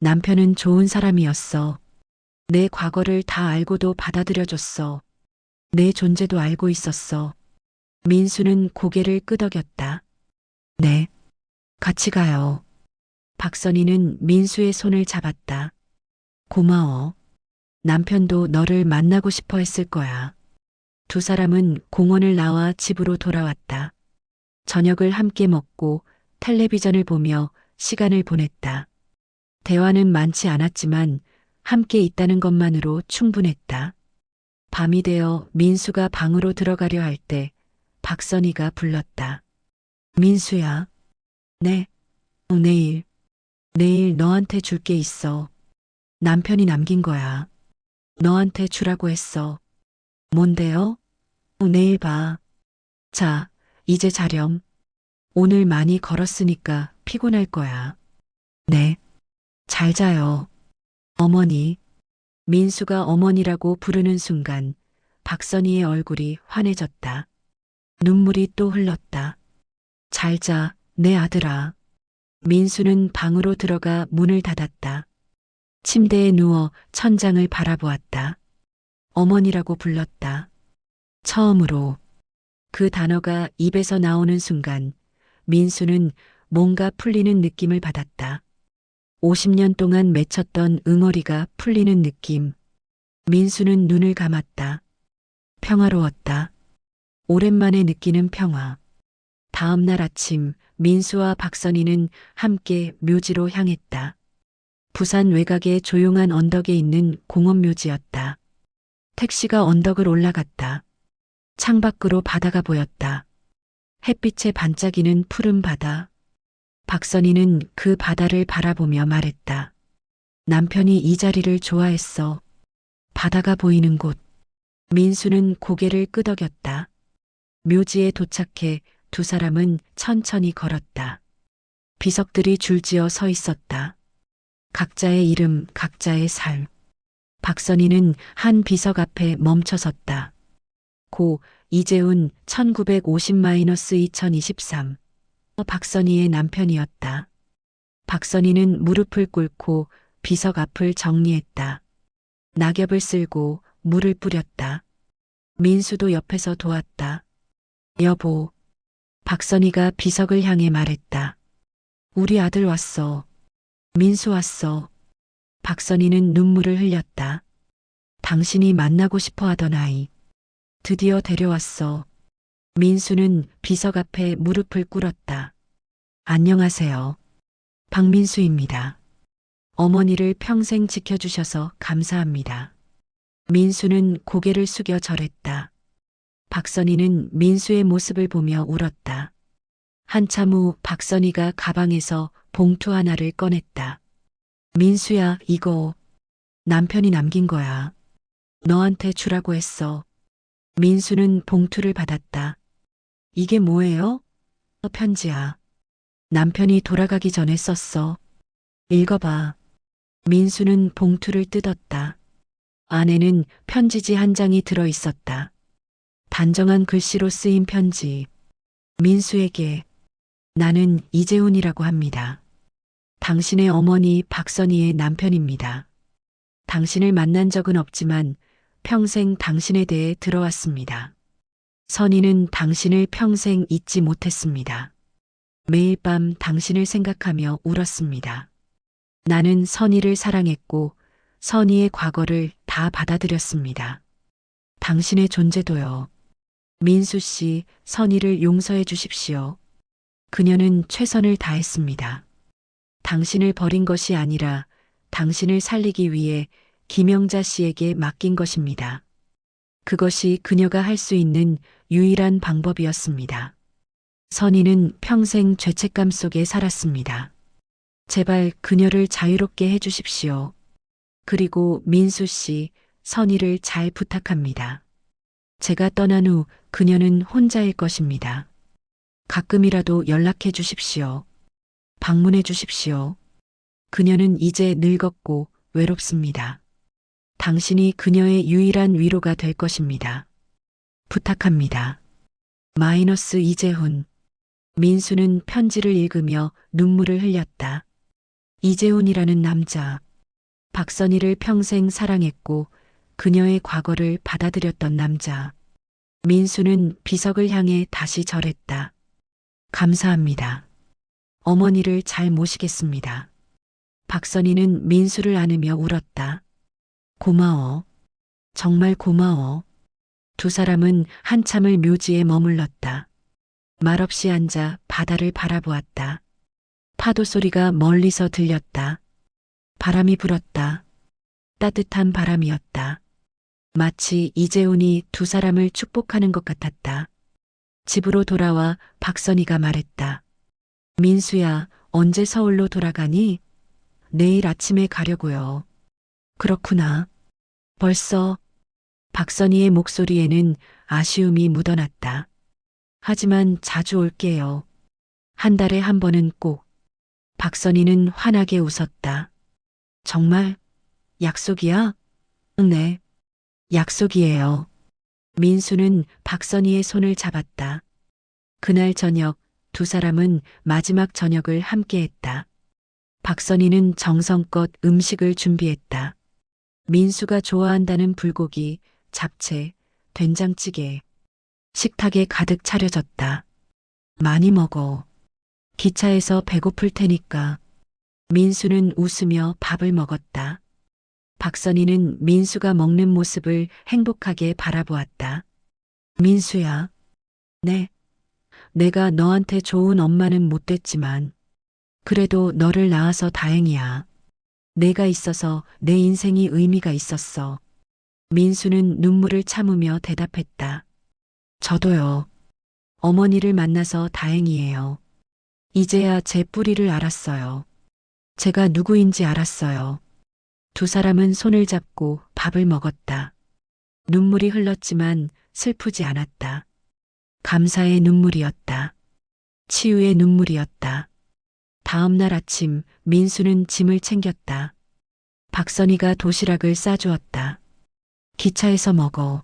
남편은 좋은 사람이었어. 내 과거를 다 알고도 받아들여줬어. 내 존재도 알고 있었어. 민수는 고개를 끄덕였다. 네. 같이 가요. 박선희는 민수의 손을 잡았다. 고마워. 남편도 너를 만나고 싶어 했을 거야. 두 사람은 공원을 나와 집으로 돌아왔다. 저녁을 함께 먹고 텔레비전을 보며 시간을 보냈다. 대화는 많지 않았지만 함께 있다는 것만으로 충분했다. 밤이 되어 민수가 방으로 들어가려 할 때 박선희가 불렀다. 민수야. 네. 내일 너한테 줄 게 있어. 남편이 남긴 거야. 너한테 주라고 했어. 뭔데요? 내일 봐. 자, 이제 자렴. 오늘 많이 걸었으니까 피곤할 거야. 네. 잘 자요. 어머니. 민수가 어머니라고 부르는 순간 박선희의 얼굴이 환해졌다. 눈물이 또 흘렀다. 잘 자, 내 아들아. 민수는 방으로 들어가 문을 닫았다. 침대에 누워 천장을 바라보았다. 어머니라고 불렀다. 처음으로 그 단어가 입에서 나오는 순간 민수는 뭔가 풀리는 느낌을 받았다. 50년 동안 맺혔던 응어리가 풀리는 느낌. 민수는 눈을 감았다. 평화로웠다. 오랜만에 느끼는 평화. 다음 날 아침 민수와 박선희는 함께 묘지로 향했다. 부산 외곽의 조용한 언덕에 있는 공원묘지였다. 택시가 언덕을 올라갔다. 창밖으로 바다가 보였다. 햇빛에 반짝이는 푸른 바다. 박선희는 그 바다를 바라보며 말했다. 남편이 이 자리를 좋아했어. 바다가 보이는 곳. 민수는 고개를 끄덕였다. 묘지에 도착해 두 사람은 천천히 걸었다. 비석들이 줄지어 서 있었다. 각자의 이름, 각자의 삶. 박선희는 한 비석 앞에 멈춰섰다. 고 이재훈 1950-2023. 박선희의 남편이었다. 박선희는 무릎을 꿇고 비석 앞을 정리했다. 낙엽을 쓸고 물을 뿌렸다. 민수도 옆에서 도왔다. 여보. 박선희가 비석을 향해 말했다. 우리 아들 왔어. 민수 왔어. 박선희는 눈물을 흘렸다. 당신이 만나고 싶어 하던 아이. 드디어 데려왔어. 민수는 비석 앞에 무릎을 꿇었다. 안녕하세요. 박민수입니다. 어머니를 평생 지켜주셔서 감사합니다. 민수는 고개를 숙여 절했다. 박선희는 민수의 모습을 보며 울었다. 한참 후 박선희가 가방에서 봉투 하나를 꺼냈다. 민수야, 이거 남편이 남긴 거야. 너한테 주라고 했어. 민수는 봉투를 받았다. 이게 뭐예요? 편지야. 남편이 돌아가기 전에 썼어. 읽어봐. 민수는 봉투를 뜯었다. 안에는 편지지 한 장이 들어 있었다. 단정한 글씨로 쓰인 편지. 민수에게. 나는 이재훈이라고 합니다. 당신의 어머니 박선희의 남편입니다. 당신을 만난 적은 없지만 평생 당신에 대해 들어왔습니다. 선희는 당신을 평생 잊지 못했습니다. 매일 밤 당신을 생각하며 울었습니다. 나는 선희를 사랑했고 선희의 과거를 다 받아들였습니다. 당신의 존재도요. 민수 씨, 선희를 용서해 주십시오. 그녀는 최선을 다했습니다. 당신을 버린 것이 아니라 당신을 살리기 위해 김영자 씨에게 맡긴 것입니다. 그것이 그녀가 할 수 있는 유일한 방법이었습니다. 선희는 평생 죄책감 속에 살았습니다. 제발 그녀를 자유롭게 해주십시오. 그리고 민수 씨, 선희를 잘 부탁합니다. 제가 떠난 후 그녀는 혼자일 것입니다. 가끔이라도 연락해 주십시오. 방문해 주십시오. 그녀는 이제 늙었고 외롭습니다. 당신이 그녀의 유일한 위로가 될 것입니다. 부탁합니다. 마이너스 이재훈. 민수는 편지를 읽으며 눈물을 흘렸다. 이재훈이라는 남자. 박선희를 평생 사랑했고 그녀의 과거를 받아들였던 남자. 민수는 비석을 향해 다시 절했다. 감사합니다. 어머니를 잘 모시겠습니다. 박선희는 민수를 안으며 울었다. 고마워. 정말 고마워. 두 사람은 한참을 묘지에 머물렀다. 말없이 앉아 바다를 바라보았다. 파도 소리가 멀리서 들렸다. 바람이 불었다. 따뜻한 바람이었다. 마치 이재훈이 두 사람을 축복하는 것 같았다. 집으로 돌아와 박선희가 말했다. 민수야, 언제 서울로 돌아가니? 내일 아침에 가려고요. 그렇구나. 벌써. 박선희의 목소리에는 아쉬움이 묻어났다. 하지만 자주 올게요. 한 달에 한 번은 꼭. 박선희는 환하게 웃었다. 정말? 약속이야? 네, 약속이에요. 민수는 박선희의 손을 잡았다. 그날 저녁 두 사람은 마지막 저녁을 함께 했다. 박선희는 정성껏 음식을 준비했다. 민수가 좋아한다는 불고기, 잡채, 된장찌개. 식탁에 가득 차려졌다. 많이 먹어. 기차에서 배고플 테니까. 민수는 웃으며 밥을 먹었다. 박선희는 민수가 먹는 모습을 행복하게 바라보았다. 민수야. 네. 내가 너한테 좋은 엄마는 못 됐지만, 그래도 너를 낳아서 다행이야. 내가 있어서 내 인생이 의미가 있었어. 민수는 눈물을 참으며 대답했다. 저도요. 어머니를 만나서 다행이에요. 이제야 제 뿌리를 알았어요. 제가 누구인지 알았어요. 두 사람은 손을 잡고 밥을 먹었다. 눈물이 흘렀지만 슬프지 않았다. 감사의 눈물이었다. 치유의 눈물이었다. 다음 날 아침 민수는 짐을 챙겼다. 박선희가 도시락을 싸주었다. 기차에서 먹어.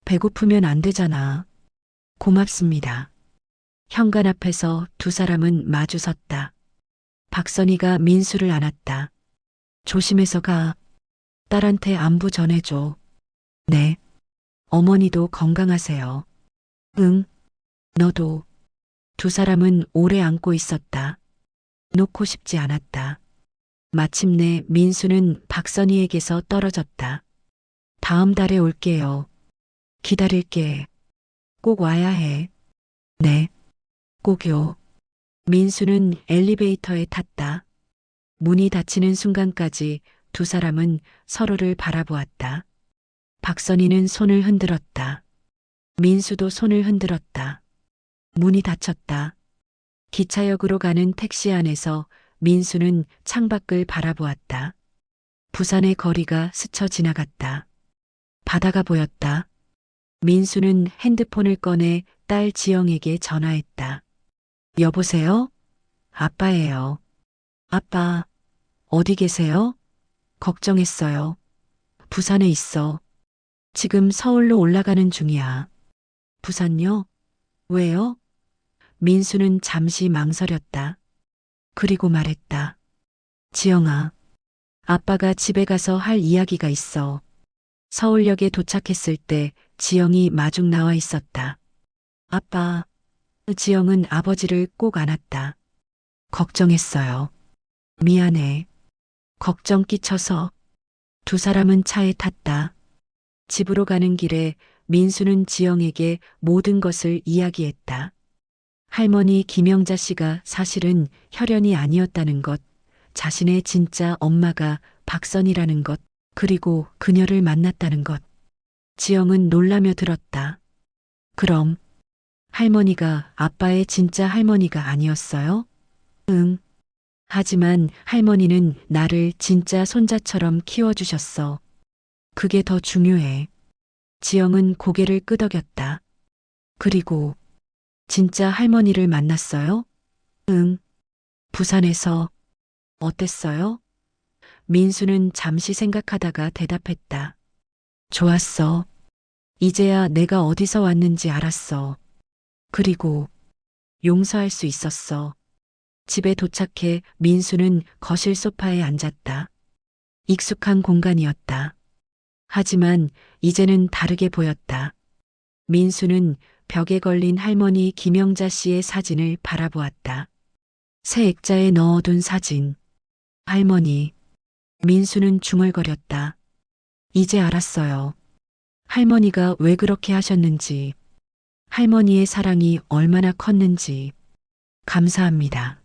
배고프면 안 되잖아. 고맙습니다. 현관 앞에서 두 사람은 마주 섰다. 박선희가 민수를 안았다. 조심해서 가. 딸한테 안부 전해줘. 네. 어머니도 건강하세요. 응. 너도. 두 사람은 오래 안고 있었다. 놓고 싶지 않았다. 마침내 민수는 박선희에게서 떨어졌다. 다음 달에 올게요. 기다릴게. 꼭 와야 해. 네. 꼭요. 민수는 엘리베이터에 탔다. 문이 닫히는 순간까지 두 사람은 서로를 바라보았다. 박선희는 손을 흔들었다. 민수도 손을 흔들었다. 문이 닫혔다. 기차역으로 가는 택시 안에서 민수는 창밖을 바라보았다. 부산의 거리가 스쳐 지나갔다. 바다가 보였다. 민수는 핸드폰을 꺼내 딸 지영에게 전화했다. 여보세요? 아빠예요. 아빠, 어디 계세요? 걱정했어요. 부산에 있어. 지금 서울로 올라가는 중이야. 부산요? 왜요? 민수는 잠시 망설였다. 그리고 말했다. 지영아, 아빠가 집에 가서 할 이야기가 있어. 서울역에 도착했을 때 지영이 마중 나와 있었다. 아빠, 지영은 아버지를 꼭 안았다. 걱정했어요. 미안해. 걱정 끼쳐서. 두 사람은 차에 탔다. 집으로 가는 길에 민수는 지영에게 모든 것을 이야기했다. 할머니 김영자 씨가 사실은 혈연이 아니었다는 것, 자신의 진짜 엄마가 박선이라는 것, 그리고 그녀를 만났다는 것. 지영은 놀라며 들었다. 그럼 할머니가 아빠의 진짜 할머니가 아니었어요? 응. 하지만 할머니는 나를 진짜 손자처럼 키워주셨어. 그게 더 중요해. 지영은 고개를 끄덕였다. 그리고 진짜 할머니를 만났어요? 응. 부산에서. 어땠어요? 민수는 잠시 생각하다가 대답했다. 좋았어. 이제야 내가 어디서 왔는지 알았어. 그리고 용서할 수 있었어. 집에 도착해 민수는 거실 소파에 앉았다. 익숙한 공간이었다. 하지만 이제는 다르게 보였다. 민수는 벽에 걸린 할머니 김영자 씨의 사진을 바라보았다. 새 액자에 넣어둔 사진. 할머니. 민수는 중얼거렸다. 이제 알았어요. 할머니가 왜 그렇게 하셨는지. 할머니의 사랑이 얼마나 컸는지. 감사합니다.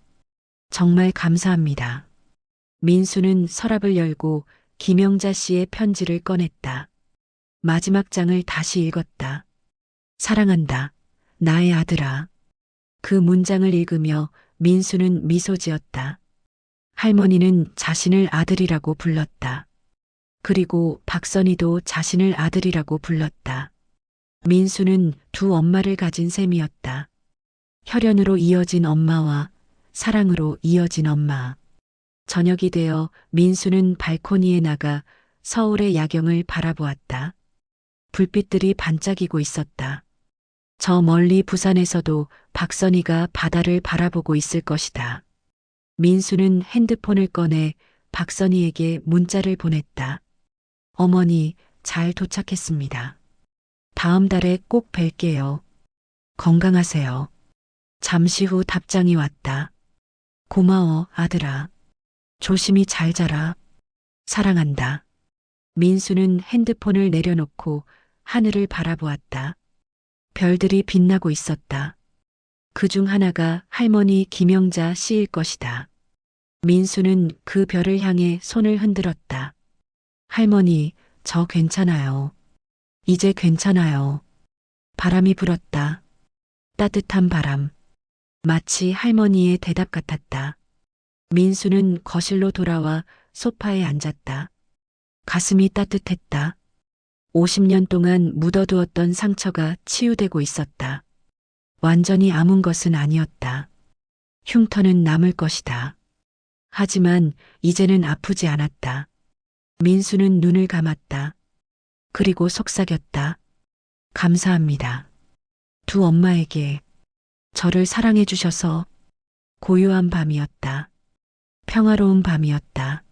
정말 감사합니다. 민수는 서랍을 열고 김영자 씨의 편지를 꺼냈다. 마지막 장을 다시 읽었다. 사랑한다. 나의 아들아. 그 문장을 읽으며 민수는 미소 지었다. 할머니는 자신을 아들이라고 불렀다. 그리고 박선희도 자신을 아들이라고 불렀다. 민수는 두 엄마를 가진 셈이었다. 혈연으로 이어진 엄마와 사랑으로 이어진 엄마. 저녁이 되어 민수는 발코니에 나가 서울의 야경을 바라보았다. 불빛들이 반짝이고 있었다. 저 멀리 부산에서도 박선희가 바다를 바라보고 있을 것이다. 민수는 핸드폰을 꺼내 박선희에게 문자를 보냈다. 어머니, 잘 도착했습니다. 다음 달에 꼭 뵐게요. 건강하세요. 잠시 후 답장이 왔다. 고마워, 아들아. 조심히 잘 자라. 사랑한다. 민수는 핸드폰을 내려놓고 하늘을 바라보았다. 별들이 빛나고 있었다. 그중 하나가 할머니 김영자 씨일 것이다. 민수는 그 별을 향해 손을 흔들었다. 할머니, 저 괜찮아요. 이제 괜찮아요. 바람이 불었다. 따뜻한 바람. 마치 할머니의 대답 같았다. 민수는 거실로 돌아와 소파에 앉았다. 가슴이 따뜻했다. 50년 동안 묻어두었던 상처가 치유되고 있었다. 완전히 아문 것은 아니었다. 흉터는 남을 것이다. 하지만 이제는 아프지 않았다. 민수는 눈을 감았다. 그리고 속삭였다. 감사합니다. 두 엄마에게 저를 사랑해 주셔서. 고요한 밤이었다. 평화로운 밤이었다.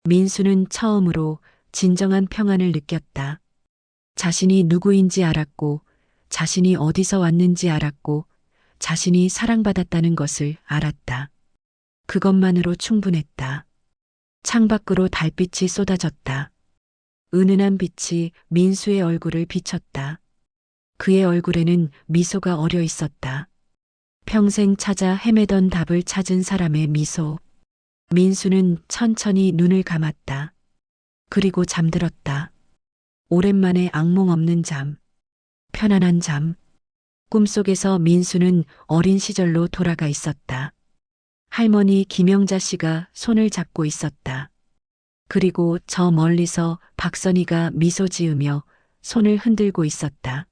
민수는 처음으로 진정한 평안을 느꼈다. 자신이 누구인지 알았고, 자신이 어디서 왔는지 알았고, 자신이 사랑받았다는 것을 알았다. 그것만으로 충분했다. 창밖으로 달빛이 쏟아졌다. 은은한 빛이 민수의 얼굴을 비쳤다. 그의 얼굴에는 미소가 어려 있었다. 평생 찾아 헤매던 답을 찾은 사람의 미소. 민수는 천천히 눈을 감았다. 그리고 잠들었다. 오랜만에 악몽 없는 잠. 편안한 잠. 꿈속에서 민수는 어린 시절로 돌아가 있었다. 할머니 김영자 씨가 손을 잡고 있었다. 그리고 저 멀리서 박선희가 미소 지으며 손을 흔들고 있었다.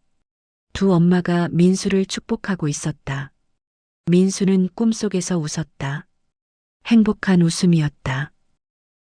두 엄마가 민수를 축복하고 있었다. 민수는 꿈속에서 웃었다. 행복한 웃음이었다.